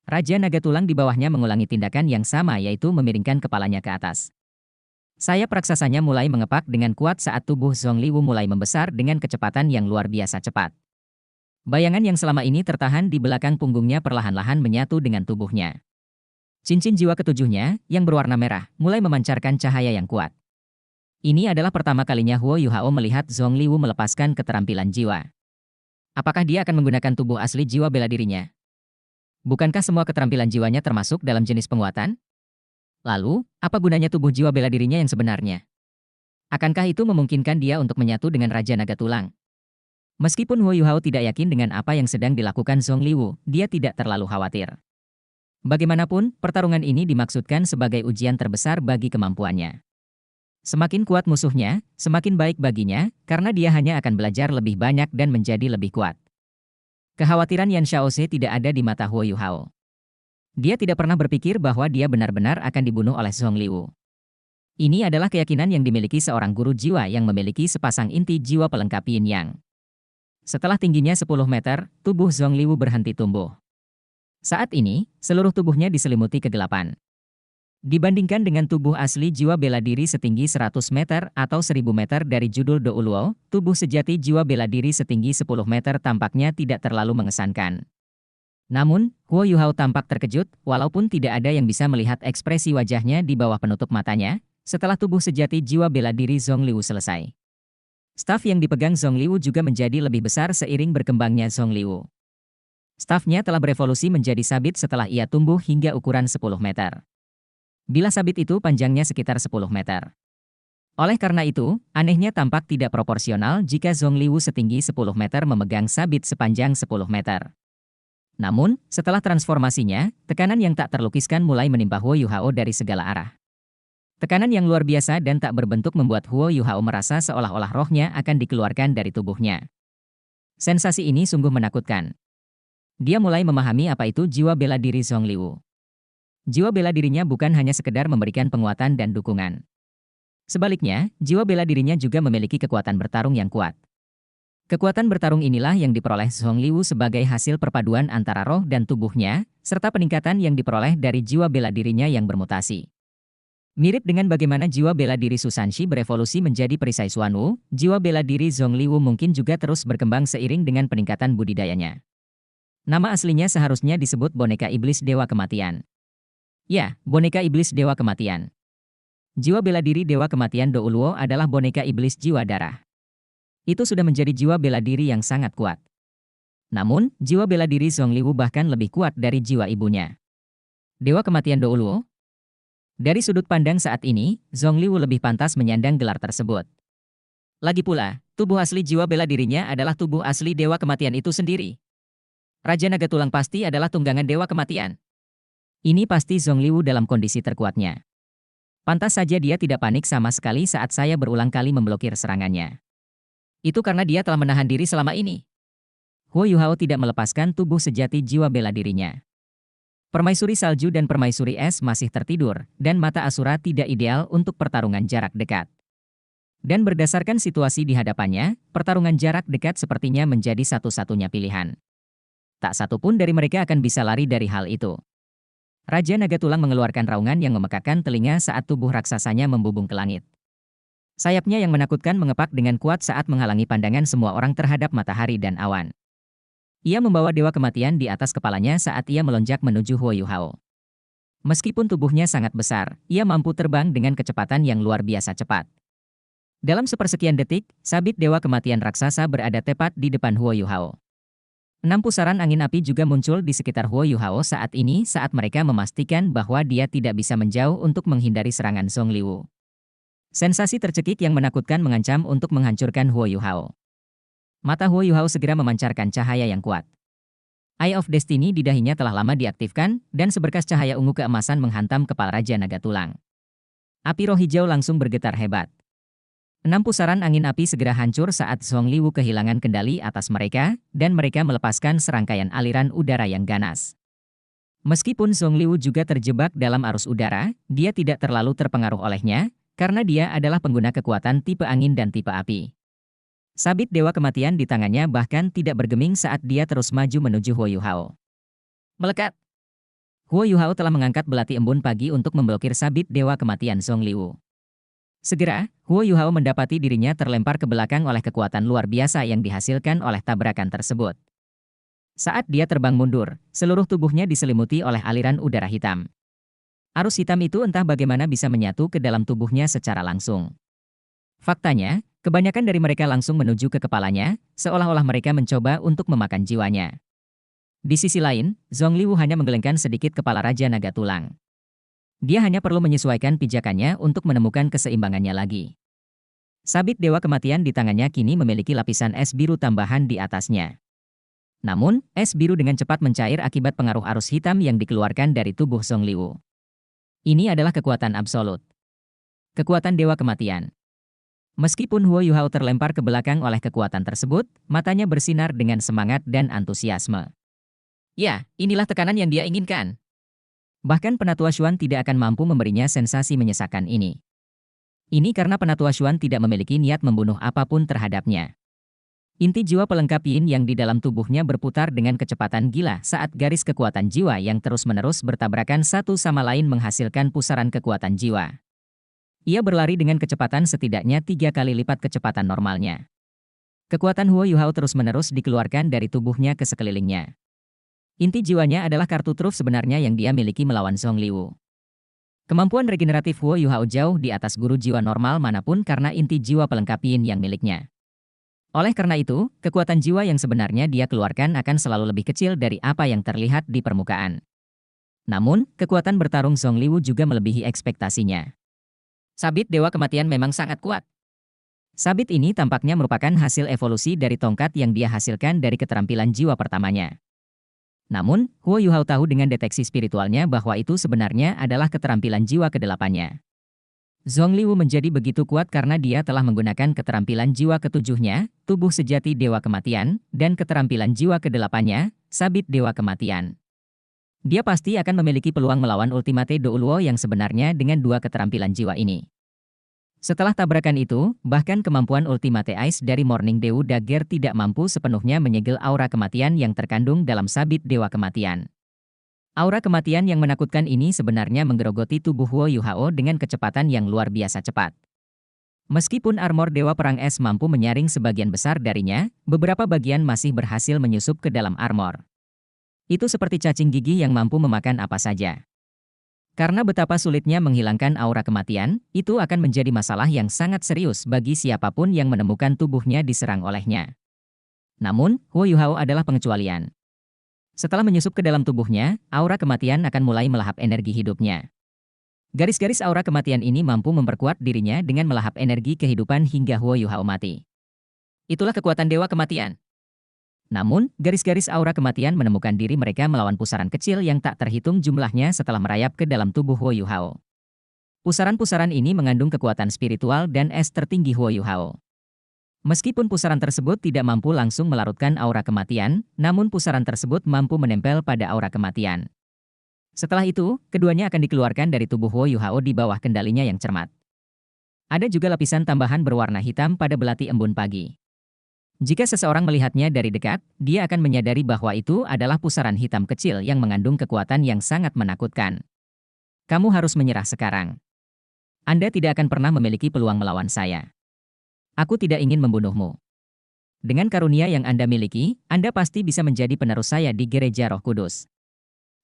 Raja Naga Tulang di bawahnya mengulangi tindakan yang sama, yaitu memiringkan kepalanya ke atas. Sayap raksasanya mulai mengepak dengan kuat saat tubuh Zhong Liwu mulai membesar dengan kecepatan yang luar biasa cepat. Bayangan yang selama ini tertahan di belakang punggungnya perlahan-lahan menyatu dengan tubuhnya. Cincin jiwa ketujuhnya, yang berwarna merah, mulai memancarkan cahaya yang kuat. Ini adalah pertama kalinya Huo Yuhao melihat Zhong Liwu melepaskan keterampilan jiwa. Apakah dia akan menggunakan tubuh asli jiwa bela dirinya? Bukankah semua keterampilan jiwanya termasuk dalam jenis penguatan? Lalu, apa gunanya tubuh jiwa bela dirinya yang sebenarnya? Akankah itu memungkinkan dia untuk menyatu dengan Raja Naga Tulang? Meskipun Huo Yuhao tidak yakin dengan apa yang sedang dilakukan Zhong Liwu, dia tidak terlalu khawatir. Bagaimanapun, pertarungan ini dimaksudkan sebagai ujian terbesar bagi kemampuannya. Semakin kuat musuhnya, semakin baik baginya, karena dia hanya akan belajar lebih banyak dan menjadi lebih kuat. Kekhawatiran Yan Xiaoze tidak ada di mata Huo Yuhao. Dia tidak pernah berpikir bahwa dia benar-benar akan dibunuh oleh Zhong Liwu. Ini adalah keyakinan yang dimiliki seorang guru jiwa yang memiliki sepasang inti jiwa pelengkap Yin Yang. Setelah tingginya 10 meter, tubuh Zhong Liwu berhenti tumbuh. Saat ini, seluruh tubuhnya diselimuti kegelapan. Dibandingkan dengan tubuh asli jiwa bela diri setinggi 100 meter atau 1000 meter dari judul Do Uluo, tubuh sejati jiwa bela diri setinggi 10 meter tampaknya tidak terlalu mengesankan. Namun, Huo Yuhao tampak terkejut, walaupun tidak ada yang bisa melihat ekspresi wajahnya di bawah penutup matanya, setelah tubuh sejati jiwa bela diri Zhong Liwu selesai. Staf yang dipegang Zhong Liwu juga menjadi lebih besar seiring berkembangnya Zhong Liwu. Stafnya telah berevolusi menjadi sabit setelah ia tumbuh hingga ukuran 10 meter. Bilah sabit itu panjangnya sekitar 10 meter. Oleh karena itu, anehnya tampak tidak proporsional jika Zhong Liwu setinggi 10 meter memegang sabit sepanjang 10 meter. Namun, setelah transformasinya, tekanan yang tak terlukiskan mulai menimpa Huo Yuhao dari segala arah. Tekanan yang luar biasa dan tak berbentuk membuat Huo Yuhao merasa seolah-olah rohnya akan dikeluarkan dari tubuhnya. Sensasi ini sungguh menakutkan. Dia mulai memahami apa itu jiwa bela diri Zhong Liwu. Jiwa bela dirinya bukan hanya sekedar memberikan penguatan dan dukungan. Sebaliknya, jiwa bela dirinya juga memiliki kekuatan bertarung yang kuat. Kekuatan bertarung inilah yang diperoleh Zhong Liwu sebagai hasil perpaduan antara roh dan tubuhnya, serta peningkatan yang diperoleh dari jiwa bela dirinya yang bermutasi. Mirip dengan bagaimana jiwa bela diri Susanshi berevolusi menjadi perisai Xuanwu, jiwa bela diri Zhong Liwu mungkin juga terus berkembang seiring dengan peningkatan budidayanya. Nama aslinya seharusnya disebut boneka iblis Dewa Kematian. Ya, boneka iblis Dewa Kematian. Jiwa bela diri Dewa Kematian Do Uluo adalah boneka iblis jiwa darah. Itu sudah menjadi jiwa bela diri yang sangat kuat. Namun, jiwa bela diri Zhong Liwu bahkan lebih kuat dari jiwa ibunya. Dewa Kematian Do Uluo? Dari sudut pandang saat ini, Zhong Liwu lebih pantas menyandang gelar tersebut. Lagi pula, tubuh asli jiwa bela dirinya adalah tubuh asli Dewa Kematian itu sendiri. Raja Naga Tulang pasti adalah tunggangan Dewa Kematian. Ini pasti Zhong Liwu dalam kondisi terkuatnya. Pantas saja dia tidak panik sama sekali saat saya berulang kali memblokir serangannya. Itu karena dia telah menahan diri selama ini. Huo Yuhao tidak melepaskan tubuh sejati jiwa bela dirinya. Permaisuri salju dan permaisuri es masih tertidur, dan mata Asura tidak ideal untuk pertarungan jarak dekat. Dan berdasarkan situasi di hadapannya, pertarungan jarak dekat sepertinya menjadi satu-satunya pilihan. Tak satu pun dari mereka akan bisa lari dari hal itu. Raja Naga Tulang mengeluarkan raungan yang memekakkan telinga saat tubuh raksasanya membubung ke langit. Sayapnya yang menakutkan mengepak dengan kuat saat menghalangi pandangan semua orang terhadap matahari dan awan. Ia membawa Dewa Kematian di atas kepalanya saat ia melonjak menuju Huo Yuhao. Meskipun tubuhnya sangat besar, ia mampu terbang dengan kecepatan yang luar biasa cepat. Dalam sepersekian detik, sabit Dewa Kematian raksasa berada tepat di depan Huo Yuhao. 6 pusaran angin api juga muncul di sekitar Huo Yuhao saat ini saat mereka memastikan bahwa dia tidak bisa menjauh untuk menghindari serangan Zhong Liwu. Sensasi tercekik yang menakutkan mengancam untuk menghancurkan Huo Yuhao. Mata Huo Yuhao segera memancarkan cahaya yang kuat. Eye of Destiny di dahinya telah lama diaktifkan, dan seberkas cahaya ungu keemasan menghantam kepala Raja Naga Tulang. Api roh hijau langsung bergetar hebat. 6 pusaran angin api segera hancur saat Zhong Liwu kehilangan kendali atas mereka, dan mereka melepaskan serangkaian aliran udara yang ganas. Meskipun Zhong Liwu juga terjebak dalam arus udara, dia tidak terlalu terpengaruh olehnya, karena dia adalah pengguna kekuatan tipe angin dan tipe api. Sabit Dewa Kematian di tangannya bahkan tidak bergeming saat dia terus maju menuju Huo Yuhao. Melekat! Huo Yuhao telah mengangkat belati embun pagi untuk memblokir sabit Dewa Kematian Zhong Liwu. Segera, Huo Yuhao mendapati dirinya terlempar ke belakang oleh kekuatan luar biasa yang dihasilkan oleh tabrakan tersebut. Saat dia terbang mundur, seluruh tubuhnya diselimuti oleh aliran udara hitam. Arus hitam itu entah bagaimana bisa menyatu ke dalam tubuhnya secara langsung. Faktanya, kebanyakan dari mereka langsung menuju ke kepalanya, seolah-olah mereka mencoba untuk memakan jiwanya. Di sisi lain, Zhong Liwu hanya menggelengkan sedikit kepala Raja Naga Tulang. Dia hanya perlu menyesuaikan pijakannya untuk menemukan keseimbangannya lagi. Sabit Dewa Kematian di tangannya kini memiliki lapisan es biru tambahan di atasnya. Namun, es biru dengan cepat mencair akibat pengaruh arus hitam yang dikeluarkan dari tubuh Zhong Liwu. Ini adalah kekuatan absolut. Kekuatan Dewa Kematian. Meskipun Huo Yuhao terlempar ke belakang oleh kekuatan tersebut, matanya bersinar dengan semangat dan antusiasme. Ya, inilah tekanan yang dia inginkan. Bahkan Penatua Xuan tidak akan mampu memberinya sensasi menyesakan ini. Ini karena Penatua Xuan tidak memiliki niat membunuh apapun terhadapnya. Inti jiwa pelengkap yin yang di dalam tubuhnya berputar dengan kecepatan gila saat garis kekuatan jiwa yang terus-menerus bertabrakan satu sama lain menghasilkan pusaran kekuatan jiwa. Ia berlari dengan kecepatan setidaknya 3 kali lipat kecepatan normalnya. Kekuatan Huo Yuhao terus-menerus dikeluarkan dari tubuhnya ke sekelilingnya. Inti jiwanya adalah kartu truf sebenarnya yang dia miliki melawan Zhong Liwu. Kemampuan regeneratif Huo Yuhao jauh di atas guru jiwa normal manapun karena inti jiwa pelengkap yin yang miliknya. Oleh karena itu, kekuatan jiwa yang sebenarnya dia keluarkan akan selalu lebih kecil dari apa yang terlihat di permukaan. Namun, kekuatan bertarung Zhong Liwu juga melebihi ekspektasinya. Sabit Dewa Kematian memang sangat kuat. Sabit ini tampaknya merupakan hasil evolusi dari tongkat yang dia hasilkan dari keterampilan jiwa pertamanya. Namun, Huo Yuhao tahu dengan deteksi spiritualnya bahwa itu sebenarnya adalah keterampilan jiwa ke-8-nya. Zhong Liwu menjadi begitu kuat karena dia telah menggunakan keterampilan jiwa ke-7-nya, tubuh sejati Dewa Kematian, dan keterampilan jiwa ke-8-nya, sabit Dewa Kematian. Dia pasti akan memiliki peluang melawan Ultimate Douluo yang sebenarnya dengan 2 keterampilan jiwa ini. Setelah tabrakan itu, bahkan kemampuan Ultimate Ice dari Morning Dew Dagger tidak mampu sepenuhnya menyegel aura kematian yang terkandung dalam sabit Dewa Kematian. Aura kematian yang menakutkan ini sebenarnya menggerogoti tubuh Huo Yuhao dengan kecepatan yang luar biasa cepat. Meskipun armor Dewa Perang Es mampu menyaring sebagian besar darinya, beberapa bagian masih berhasil menyusup ke dalam armor. Itu seperti cacing gigi yang mampu memakan apa saja. Karena betapa sulitnya menghilangkan aura kematian, itu akan menjadi masalah yang sangat serius bagi siapapun yang menemukan tubuhnya diserang olehnya. Namun, Huo Yuhao adalah pengecualian. Setelah menyusup ke dalam tubuhnya, aura kematian akan mulai melahap energi hidupnya. Garis-garis aura kematian ini mampu memperkuat dirinya dengan melahap energi kehidupan hingga Huo Yuhao mati. Itulah kekuatan Dewa Kematian. Namun, garis-garis aura kematian menemukan diri mereka melawan pusaran kecil yang tak terhitung jumlahnya setelah merayap ke dalam tubuh Huo Yuhao. Pusaran-pusaran ini mengandung kekuatan spiritual dan es tertinggi Huo Yuhao. Meskipun pusaran tersebut tidak mampu langsung melarutkan aura kematian, namun pusaran tersebut mampu menempel pada aura kematian. Setelah itu, keduanya akan dikeluarkan dari tubuh Huo Yuhao di bawah kendalinya yang cermat. Ada juga lapisan tambahan berwarna hitam pada belati embun pagi. Jika seseorang melihatnya dari dekat, dia akan menyadari bahwa itu adalah pusaran hitam kecil yang mengandung kekuatan yang sangat menakutkan. Kamu harus menyerah sekarang. Anda tidak akan pernah memiliki peluang melawan saya. Aku tidak ingin membunuhmu. Dengan karunia yang Anda miliki, Anda pasti bisa menjadi penerus saya di Gereja Roh Kudus.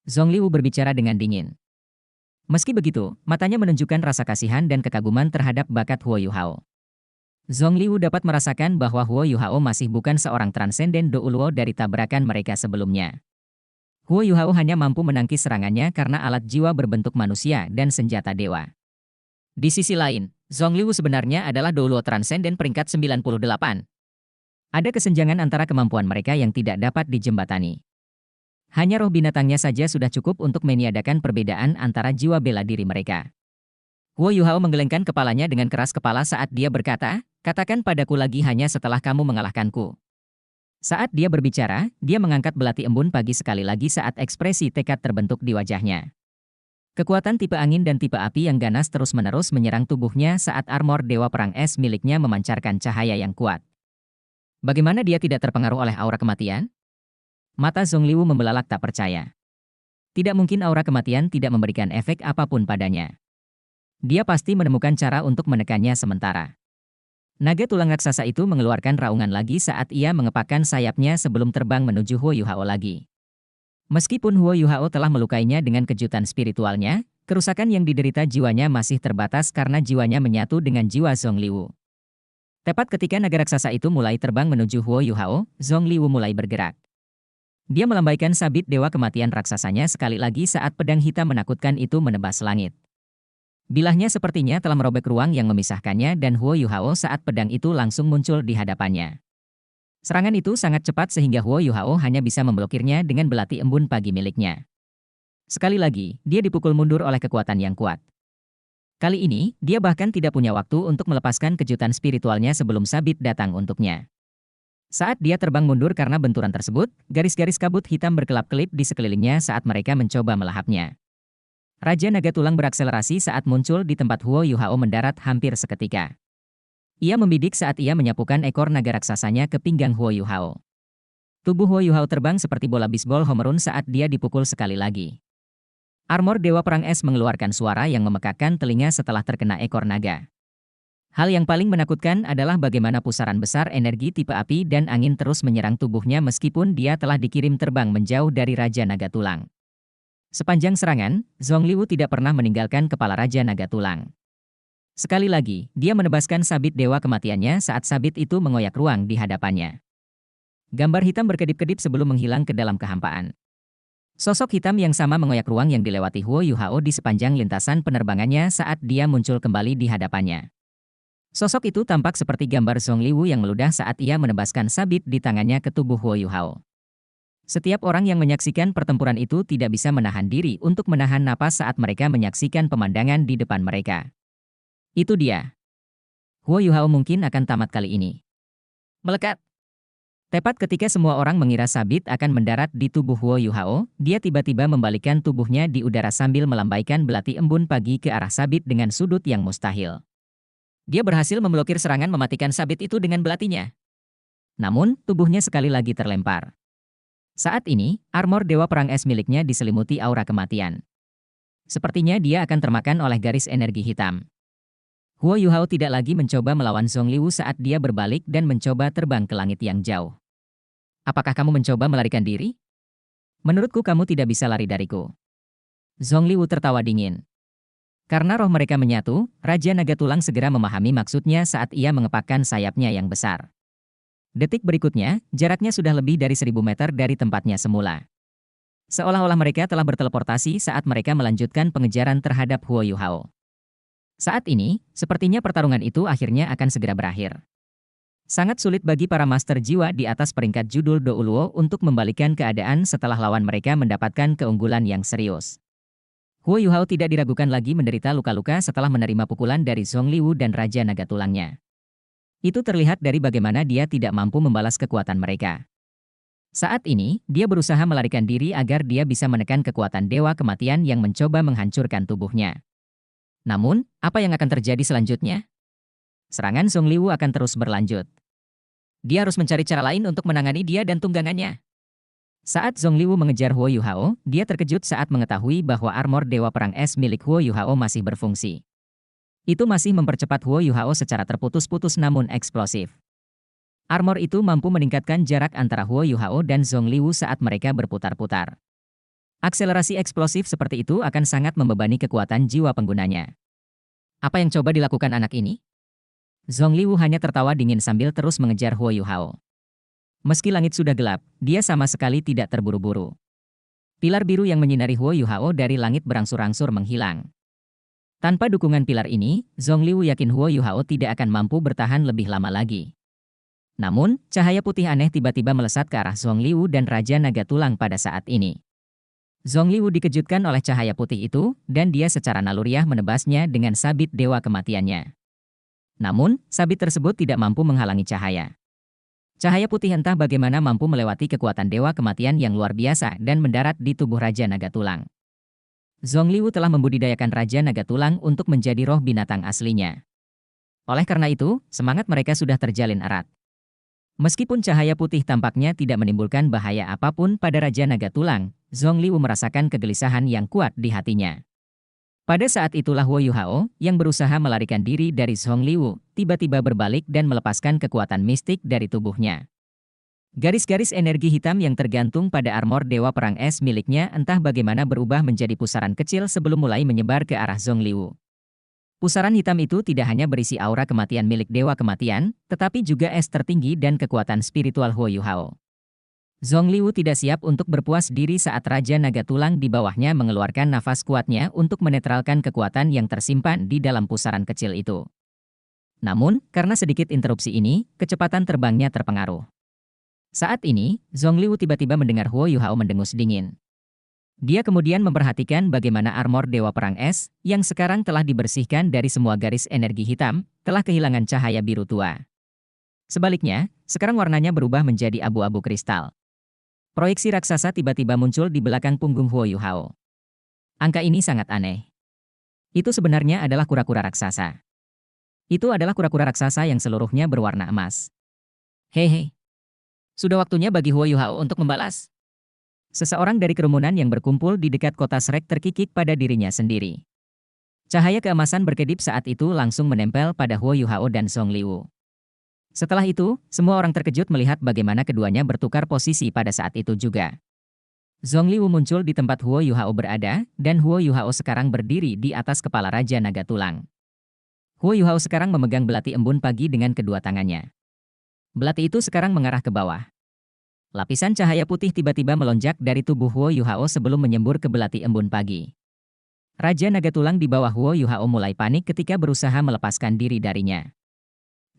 Zhong Liwu berbicara dengan dingin. Meski begitu, matanya menunjukkan rasa kasihan dan kekaguman terhadap bakat Huo Yuhao. Zhong Liwu dapat merasakan bahwa Huo Yuhao masih bukan seorang transenden Douluo dari tabrakan mereka sebelumnya. Huo Yuhao hanya mampu menangkis serangannya karena alat jiwa berbentuk manusia dan senjata dewa. Di sisi lain, Zongliwu sebenarnya adalah Douluo Transcendent peringkat 98. Ada kesenjangan antara kemampuan mereka yang tidak dapat dijembatani. Hanya roh binatangnya saja sudah cukup untuk meniadakan perbedaan antara jiwa bela diri mereka. Huo Yuhao menggelengkan kepalanya dengan keras kepala saat dia berkata, "Katakan padaku lagi hanya setelah kamu mengalahkanku." Saat dia berbicara, dia mengangkat belati embun pagi sekali lagi saat ekspresi tekad terbentuk di wajahnya. Kekuatan tipe angin dan tipe api yang ganas terus-menerus menyerang tubuhnya saat armor Dewa Perang Es miliknya memancarkan cahaya yang kuat. Bagaimana dia tidak terpengaruh oleh aura kematian? Mata Zongliwu membelalak tak percaya. Tidak mungkin aura kematian tidak memberikan efek apapun padanya. Dia pasti menemukan cara untuk menekannya sementara. Naga tulang raksasa itu mengeluarkan raungan lagi saat ia mengepakkan sayapnya sebelum terbang menuju Huo Yuhao lagi. Meskipun Huo Yuhao telah melukainya dengan kejutan spiritualnya, kerusakan yang diderita jiwanya masih terbatas karena jiwanya menyatu dengan jiwa Zongliwu. Tepat ketika naga raksasa itu mulai terbang menuju Huo Yuhao, Zongliwu mulai bergerak. Dia melambaikan sabit dewa kematian raksasanya sekali lagi saat pedang hitam menakutkan itu menebas langit. Bilahnya sepertinya telah merobek ruang yang memisahkannya dan Huo Yuhao saat pedang itu langsung muncul di hadapannya. Serangan itu sangat cepat sehingga Huo Yuhao hanya bisa memblokirnya dengan belati embun pagi miliknya. Sekali lagi, dia dipukul mundur oleh kekuatan yang kuat. Kali ini, dia bahkan tidak punya waktu untuk melepaskan kejutan spiritualnya sebelum sabit datang untuknya. Saat dia terbang mundur karena benturan tersebut, garis-garis kabut hitam berkelap-kelip di sekelilingnya saat mereka mencoba melahapnya. Raja Naga Tulang berakselerasi saat muncul di tempat Huo Yuhao mendarat hampir seketika. Ia membidik saat ia menyapukan ekor naga raksasanya ke pinggang Huo Yuhao. Tubuh Huo Yuhao terbang seperti bola bisbol homerun saat dia dipukul sekali lagi. Armor Dewa Perang Es mengeluarkan suara yang memekakkan telinga setelah terkena ekor naga. Hal yang paling menakutkan adalah bagaimana pusaran besar energi tipe api dan angin terus menyerang tubuhnya meskipun dia telah dikirim terbang menjauh dari Raja Naga Tulang. Sepanjang serangan, Zongliwu tidak pernah meninggalkan kepala Raja Naga Tulang. Sekali lagi, dia menebaskan sabit dewa kematiannya saat sabit itu mengoyak ruang di hadapannya. Gambar hitam berkedip-kedip sebelum menghilang ke dalam kehampaan. Sosok hitam yang sama mengoyak ruang yang dilewati Huo Yuhao di sepanjang lintasan penerbangannya saat dia muncul kembali di hadapannya. Sosok itu tampak seperti gambar Zongliwu yang meludah saat ia menebaskan sabit di tangannya ke tubuh Huo Yuhao. Setiap orang yang menyaksikan pertempuran itu tidak bisa menahan diri untuk menahan napas saat mereka menyaksikan pemandangan di depan mereka. Itu dia. Huo Yuhao mungkin akan tamat kali ini. Melekat. Tepat ketika semua orang mengira sabit akan mendarat di tubuh Huo Yuhao, dia tiba-tiba membalikkan tubuhnya di udara sambil melambaikan belati embun pagi ke arah sabit dengan sudut yang mustahil. Dia berhasil memblokir serangan mematikan sabit itu dengan belatinya. Namun, tubuhnya sekali lagi terlempar. Saat ini, armor Dewa Perang Es miliknya diselimuti aura kematian. Sepertinya dia akan termakan oleh garis energi hitam. Huo Yuhao tidak lagi mencoba melawan Zongliwu saat dia berbalik dan mencoba terbang ke langit yang jauh. Apakah kamu mencoba melarikan diri? Menurutku kamu tidak bisa lari dariku. Zongliwu tertawa dingin. Karena roh mereka menyatu, Raja Naga Tulang segera memahami maksudnya saat ia mengepakkan sayapnya yang besar. Detik berikutnya, jaraknya sudah lebih dari 1000 meter dari tempatnya semula. Seolah-olah mereka telah berteleportasi saat mereka melanjutkan pengejaran terhadap Huo Yuhao. Saat ini, sepertinya pertarungan itu akhirnya akan segera berakhir. Sangat sulit bagi para master jiwa di atas peringkat judul Douluo untuk membalikkan keadaan setelah lawan mereka mendapatkan keunggulan yang serius. Huo Yuhao tidak diragukan lagi menderita luka-luka setelah menerima pukulan dari Zongliwu dan Raja Naga Tulangnya. Itu terlihat dari bagaimana dia tidak mampu membalas kekuatan mereka. Saat ini, dia berusaha melarikan diri agar dia bisa menekan kekuatan Dewa Kematian yang mencoba menghancurkan tubuhnya. Namun, apa yang akan terjadi selanjutnya? Serangan Zongliwu akan terus berlanjut. Dia harus mencari cara lain untuk menangani dia dan tunggangannya. Saat Zongliwu mengejar Huo Yuhao, dia terkejut saat mengetahui bahwa armor Dewa Perang Es milik Huo Yuhao masih berfungsi. Itu masih mempercepat Huo Yuhao secara terputus-putus namun eksplosif. Armor itu mampu meningkatkan jarak antara Huo Yuhao dan Zongliwu saat mereka berputar-putar. Akselerasi eksplosif seperti itu akan sangat membebani kekuatan jiwa penggunanya. Apa yang coba dilakukan anak ini? Zongliwu hanya tertawa dingin sambil terus mengejar Huo Yuhao. Meski langit sudah gelap, dia sama sekali tidak terburu-buru. Pilar biru yang menyinari Huo Yuhao dari langit berangsur-angsur menghilang. Tanpa dukungan pilar ini, Zongliu yakin Huo Yuhao tidak akan mampu bertahan lebih lama lagi. Namun, cahaya putih aneh tiba-tiba melesat ke arah Zongliu dan Raja Naga Tulang pada saat ini. Zongliu dikejutkan oleh cahaya putih itu, dan dia secara naluriah menebasnya dengan sabit dewa kematiannya. Namun, sabit tersebut tidak mampu menghalangi cahaya. Cahaya putih entah bagaimana mampu melewati kekuatan dewa kematian yang luar biasa dan mendarat di tubuh Raja Naga Tulang. Zongliu telah membudidayakan Raja Naga Tulang untuk menjadi roh binatang aslinya. Oleh karena itu, semangat mereka sudah terjalin erat. Meskipun cahaya putih tampaknya tidak menimbulkan bahaya apapun pada Raja Naga Tulang, Zongliu merasakan kegelisahan yang kuat di hatinya. Pada saat itulah Huo Yuhao, yang berusaha melarikan diri dari Zongliu, tiba-tiba berbalik dan melepaskan kekuatan mistik dari tubuhnya. Garis-garis energi hitam yang tergantung pada armor Dewa Perang Es miliknya entah bagaimana berubah menjadi pusaran kecil sebelum mulai menyebar ke arah Zongliu. Pusaran hitam itu tidak hanya berisi aura kematian milik Dewa Kematian, tetapi juga es tertinggi dan kekuatan spiritual Huo Yuhao. Zongliu tidak siap untuk berpuas diri saat Raja Naga Tulang di bawahnya mengeluarkan nafas kuatnya untuk menetralkan kekuatan yang tersimpan di dalam pusaran kecil itu. Namun, karena sedikit interupsi ini, kecepatan terbangnya terpengaruh. Saat ini, Zongliu tiba-tiba mendengar Huo Yuhao mendengus dingin. Dia kemudian memperhatikan bagaimana armor Dewa Perang Es, yang sekarang telah dibersihkan dari semua garis energi hitam, telah kehilangan cahaya biru tua. Sebaliknya, sekarang warnanya berubah menjadi abu-abu kristal. Proyeksi raksasa tiba-tiba muncul di belakang punggung Huo Yuhao. Angka ini sangat aneh. Itu sebenarnya adalah kura-kura raksasa. Itu adalah kura-kura raksasa yang seluruhnya berwarna emas. Hehe. Sudah waktunya bagi Huo Yuhao untuk membalas. Seseorang dari kerumunan yang berkumpul di dekat kota Shrek terkikik pada dirinya sendiri. Cahaya keemasan berkedip saat itu langsung menempel pada Huo Yuhao dan Zongliu. Setelah itu, semua orang terkejut melihat bagaimana keduanya bertukar posisi pada saat itu juga. Zongliu muncul di tempat Huo Yuhao berada, dan Huo Yuhao sekarang berdiri di atas kepala Raja Naga Tulang. Huo Yuhao sekarang memegang belati embun pagi dengan kedua tangannya. Belati itu sekarang mengarah ke bawah. Lapisan cahaya putih tiba-tiba melonjak dari tubuh Huo Yuhao sebelum menyembur ke belati embun pagi. Raja Naga Tulang di bawah Huo Yuhao mulai panik ketika berusaha melepaskan diri darinya.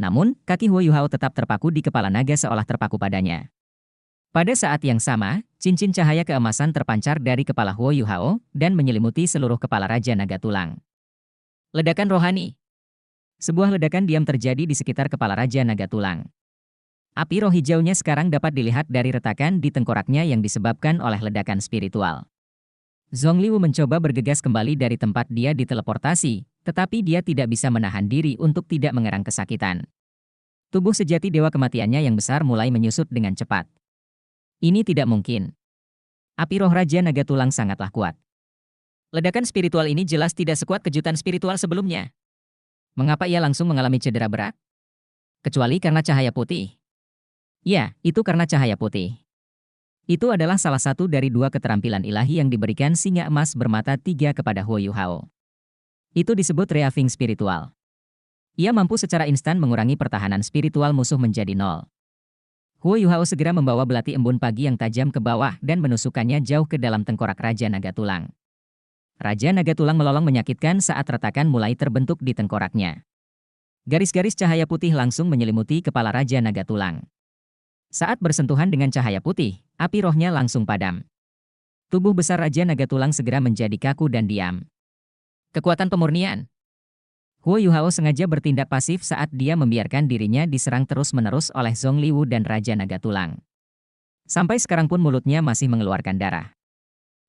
Namun, kaki Huo Yuhao tetap terpaku di kepala naga seolah terpaku padanya. Pada saat yang sama, cincin cahaya keemasan terpancar dari kepala Huo Yuhao dan menyelimuti seluruh kepala Raja Naga Tulang. Ledakan rohani. Sebuah ledakan diam terjadi di sekitar kepala Raja Naga Tulang. Api roh hijaunya sekarang dapat dilihat dari retakan di tengkoraknya yang disebabkan oleh ledakan spiritual. Zongliu mencoba bergegas kembali dari tempat dia diteleportasi, tetapi dia tidak bisa menahan diri untuk tidak mengerang kesakitan. Tubuh sejati dewa kematiannya yang besar mulai menyusut dengan cepat. Ini tidak mungkin. Api roh Raja Naga Tulang sangatlah kuat. Ledakan spiritual ini jelas tidak sekuat kejutan spiritual sebelumnya. Mengapa ia langsung mengalami cedera berat? Kecuali karena cahaya putih. Ya, itu karena cahaya putih. Itu adalah salah satu dari dua keterampilan ilahi yang diberikan singa emas bermata tiga kepada Huo Yuhao. Itu disebut reaving spiritual. Ia mampu secara instan mengurangi pertahanan spiritual musuh menjadi nol. Huo Yuhao segera membawa belati embun pagi yang tajam ke bawah dan menusukkannya jauh ke dalam tengkorak Raja Naga Tulang. Raja Naga Tulang melolong menyakitkan saat retakan mulai terbentuk di tengkoraknya. Garis-garis cahaya putih langsung menyelimuti kepala Raja Naga Tulang. Saat bersentuhan dengan cahaya putih, api rohnya langsung padam. Tubuh besar Raja Naga Tulang segera menjadi kaku dan diam. Kekuatan pemurnian. Huo Yuhao sengaja bertindak pasif saat dia membiarkan dirinya diserang terus-menerus oleh Zongliu dan Raja Naga Tulang. Sampai sekarang pun mulutnya masih mengeluarkan darah.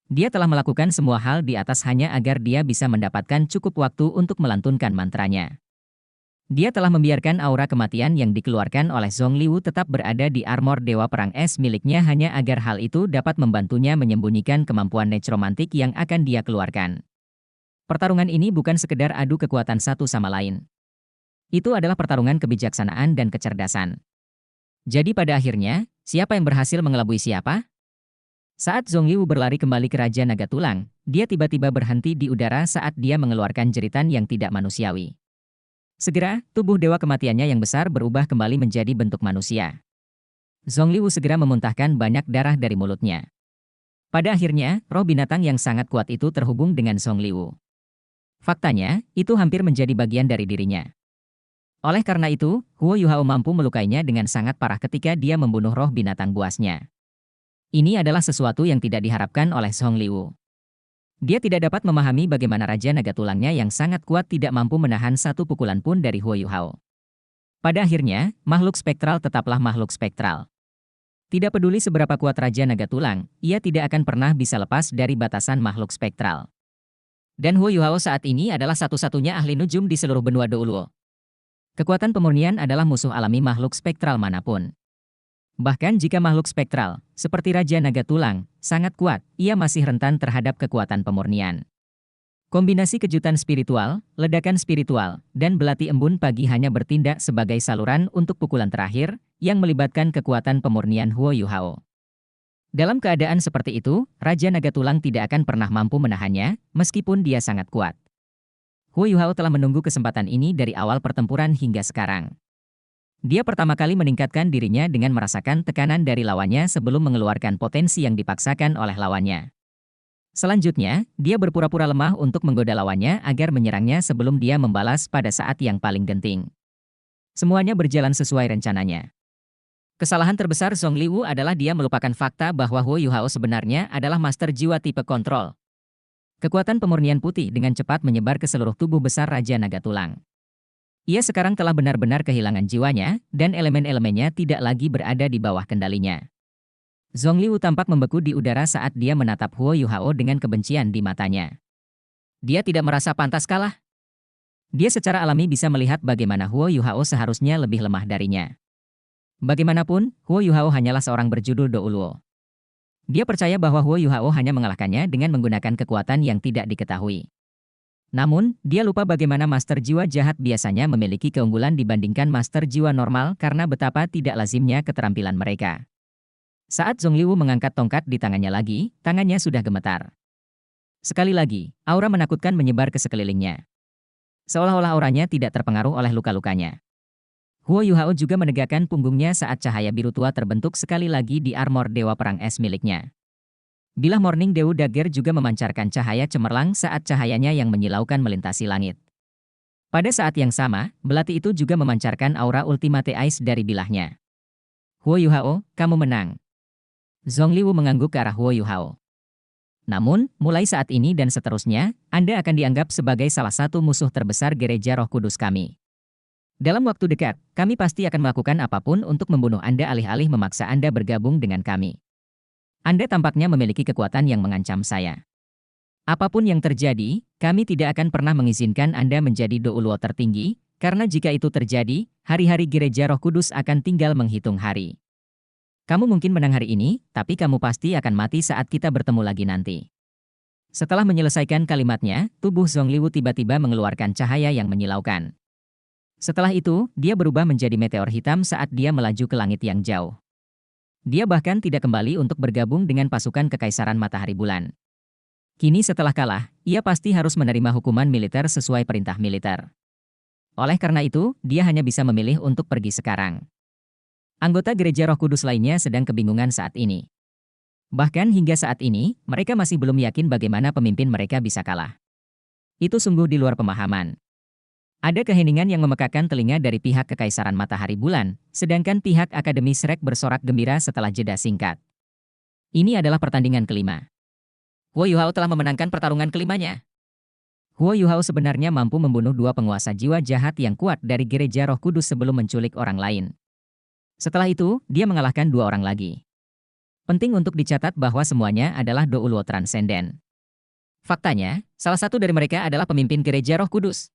Dia telah melakukan semua hal di atas hanya agar dia bisa mendapatkan cukup waktu untuk melantunkan mantranya. Dia telah membiarkan aura kematian yang dikeluarkan oleh Zongliu tetap berada di armor Dewa Perang Es miliknya hanya agar hal itu dapat membantunya menyembunyikan kemampuan necromantik yang akan dia keluarkan. Pertarungan ini bukan sekedar adu kekuatan satu sama lain. Itu adalah pertarungan kebijaksanaan dan kecerdasan. Jadi pada akhirnya, siapa yang berhasil mengelabui siapa? Saat Zongliu berlari kembali ke Raja Naga Tulang, dia tiba-tiba berhenti di udara saat dia mengeluarkan jeritan yang tidak manusiawi. Segera, tubuh dewa kematiannya yang besar berubah kembali menjadi bentuk manusia. Zongliu segera memuntahkan banyak darah dari mulutnya. Pada akhirnya, roh binatang yang sangat kuat itu terhubung dengan Zongliu. Faktanya, itu hampir menjadi bagian dari dirinya. Oleh karena itu, Huo Yuhao mampu melukainya dengan sangat parah ketika dia membunuh roh binatang buasnya. Ini adalah sesuatu yang tidak diharapkan oleh Song Liu. Dia tidak dapat memahami bagaimana Raja Naga Tulangnya yang sangat kuat tidak mampu menahan satu pukulan pun dari Huo Yuhao. Pada akhirnya, makhluk spektral tetaplah makhluk spektral. Tidak peduli seberapa kuat Raja Naga Tulang, ia tidak akan pernah bisa lepas dari batasan makhluk spektral. Dan Huo Yuhao saat ini adalah satu-satunya ahli nujum di seluruh benua Douluo. Kekuatan pemurnian adalah musuh alami makhluk spektral manapun. Bahkan jika makhluk spektral, seperti Raja Naga Tulang, sangat kuat, ia masih rentan terhadap kekuatan pemurnian. Kombinasi kejutan spiritual, ledakan spiritual, dan belati embun pagi hanya bertindak sebagai saluran untuk pukulan terakhir, yang melibatkan kekuatan pemurnian Huo Yuhao. Dalam keadaan seperti itu, Raja Naga Tulang tidak akan pernah mampu menahannya, meskipun dia sangat kuat. Huo Yuhao telah menunggu kesempatan ini dari awal pertempuran hingga sekarang. Dia pertama kali meningkatkan dirinya dengan merasakan tekanan dari lawannya sebelum mengeluarkan potensi yang dipaksakan oleh lawannya. Selanjutnya, dia berpura-pura lemah untuk menggoda lawannya agar menyerangnya sebelum dia membalas pada saat yang paling genting. Semuanya berjalan sesuai rencananya. Kesalahan terbesar Song Liu adalah dia melupakan fakta bahwa Huo Yuhao sebenarnya adalah master jiwa tipe kontrol. Kekuatan pemurnian putih dengan cepat menyebar ke seluruh tubuh besar Raja Naga Tulang. Ia sekarang telah benar-benar kehilangan jiwanya, dan elemen-elemennya tidak lagi berada di bawah kendalinya. Zhong Liu tampak membeku di udara saat dia menatap Huo Yuhao dengan kebencian di matanya. Dia tidak merasa pantas kalah. Dia secara alami bisa melihat bagaimana Huo Yuhao seharusnya lebih lemah darinya. Bagaimanapun, Huo Yuhao hanyalah seorang berjudul Douluo. Dia percaya bahwa Huo Yuhao hanya mengalahkannya dengan menggunakan kekuatan yang tidak diketahui. Namun, dia lupa bagaimana master jiwa jahat biasanya memiliki keunggulan dibandingkan master jiwa normal karena betapa tidak lazimnya keterampilan mereka. Saat Zhong Liu mengangkat tongkat di tangannya lagi, tangannya sudah gemetar. Sekali lagi, aura menakutkan menyebar ke sekelilingnya. Seolah-olah auranya tidak terpengaruh oleh luka-lukanya. Huo Yuhao juga menegakkan punggungnya saat cahaya biru tua terbentuk sekali lagi di armor Dewa Perang Es miliknya. Bilah Morning Dew Dagger juga memancarkan cahaya cemerlang saat cahayanya yang menyilaukan melintasi langit. Pada saat yang sama, belati itu juga memancarkan aura Ultimate Ice dari bilahnya. Huo Yuhao, kamu menang. Zhong Liu mengangguk ke arah Huo Yuhao. Namun, mulai saat ini dan seterusnya, Anda akan dianggap sebagai salah satu musuh terbesar Gereja Roh Kudus kami. Dalam waktu dekat, kami pasti akan melakukan apapun untuk membunuh Anda alih-alih memaksa Anda bergabung dengan kami. Anda tampaknya memiliki kekuatan yang mengancam saya. Apapun yang terjadi, kami tidak akan pernah mengizinkan Anda menjadi Douluo tertinggi, karena jika itu terjadi, hari-hari Gereja Roh Kudus akan tinggal menghitung hari. Kamu mungkin menang hari ini, tapi kamu pasti akan mati saat kita bertemu lagi nanti. Setelah menyelesaikan kalimatnya, tubuh Zhong Liu tiba-tiba mengeluarkan cahaya yang menyilaukan. Setelah itu, dia berubah menjadi meteor hitam saat dia melaju ke langit yang jauh. Dia bahkan tidak kembali untuk bergabung dengan pasukan Kekaisaran Matahari Bulan. Kini setelah kalah, ia pasti harus menerima hukuman militer sesuai perintah militer. Oleh karena itu, dia hanya bisa memilih untuk pergi sekarang. Anggota Gereja Roh Kudus lainnya sedang kebingungan saat ini. Bahkan hingga saat ini, mereka masih belum yakin bagaimana pemimpin mereka bisa kalah. Itu sungguh di luar pemahaman. Ada keheningan yang memekakan telinga dari pihak Kekaisaran Matahari Bulan, sedangkan pihak Akademi Shrek bersorak gembira setelah jeda singkat. Ini adalah pertandingan kelima. Huo Yuhao telah memenangkan pertarungan kelimanya. Huo Yuhao sebenarnya mampu membunuh dua penguasa jiwa jahat yang kuat dari Gereja Roh Kudus sebelum menculik orang lain. Setelah itu, dia mengalahkan dua orang lagi. Penting untuk dicatat bahwa semuanya adalah Douluo transenden. Faktanya, salah satu dari mereka adalah pemimpin Gereja Roh Kudus.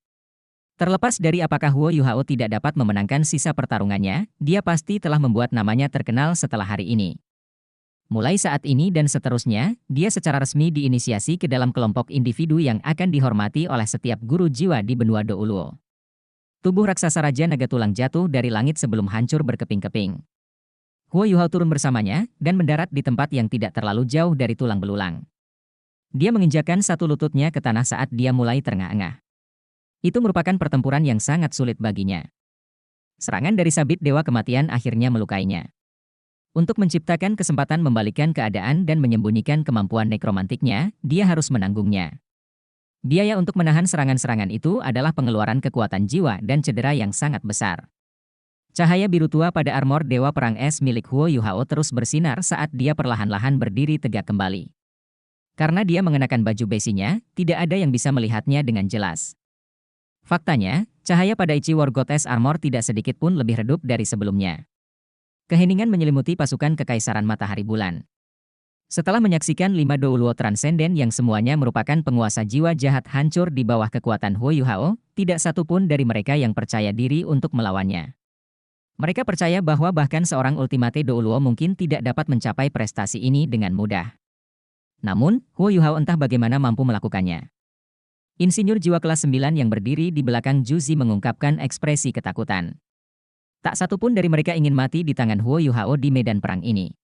Terlepas dari apakah Huo Yuhao tidak dapat memenangkan sisa pertarungannya, dia pasti telah membuat namanya terkenal setelah hari ini. Mulai saat ini dan seterusnya, dia secara resmi diinisiasi ke dalam kelompok individu yang akan dihormati oleh setiap guru jiwa di benua Douluo. Tubuh raksasa Raja Naga Tulang jatuh dari langit sebelum hancur berkeping-keping. Huo Yuhao turun bersamanya, dan mendarat di tempat yang tidak terlalu jauh dari tulang belulang. Dia menginjakkan satu lututnya ke tanah saat dia mulai terengah-engah. Itu merupakan pertempuran yang sangat sulit baginya. Serangan dari sabit Dewa Kematian akhirnya melukainya. Untuk menciptakan kesempatan membalikkan keadaan dan menyembunyikan kemampuan nekromantiknya, dia harus menanggungnya. Biaya untuk menahan serangan-serangan itu adalah pengeluaran kekuatan jiwa dan cedera yang sangat besar. Cahaya biru tua pada armor Dewa Perang Es milik Huo Yuhao terus bersinar saat dia perlahan-lahan berdiri tegak kembali. Karena dia mengenakan baju besinya, tidak ada yang bisa melihatnya dengan jelas. Faktanya, cahaya pada Ichi War Goddess Armor tidak sedikit pun lebih redup dari sebelumnya. Keheningan menyelimuti pasukan Kekaisaran Matahari Bulan. Setelah menyaksikan 5 Douluo Transenden yang semuanya merupakan penguasa jiwa jahat hancur di bawah kekuatan Huo Yuhao, tidak satu pun dari mereka yang percaya diri untuk melawannya. Mereka percaya bahwa bahkan seorang Ultimate Douluo mungkin tidak dapat mencapai prestasi ini dengan mudah. Namun, Huo Yuhao entah bagaimana mampu melakukannya. Insinyur jiwa kelas 9 yang berdiri di belakang Juzi mengungkapkan ekspresi ketakutan. Tak satu pun dari mereka ingin mati di tangan Huo Yuhao di medan perang ini.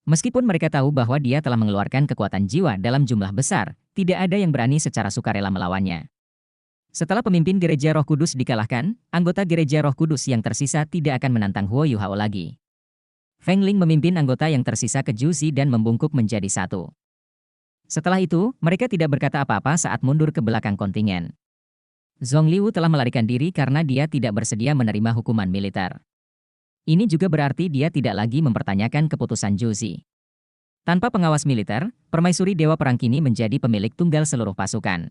Meskipun mereka tahu bahwa dia telah mengeluarkan kekuatan jiwa dalam jumlah besar, tidak ada yang berani secara sukarela melawannya. Setelah pemimpin Gereja Roh Kudus dikalahkan, anggota Gereja Roh Kudus yang tersisa tidak akan menantang Huo Yuhao lagi. Feng Ling memimpin anggota yang tersisa ke Juzi dan membungkuk menjadi satu. Setelah itu, mereka tidak berkata apa-apa saat mundur ke belakang kontingen. Zhong Liu telah melarikan diri karena dia tidak bersedia menerima hukuman militer. Ini juga berarti dia tidak lagi mempertanyakan keputusan Juzi. Tanpa pengawas militer, permaisuri Dewa Perang kini menjadi pemilik tunggal seluruh pasukan.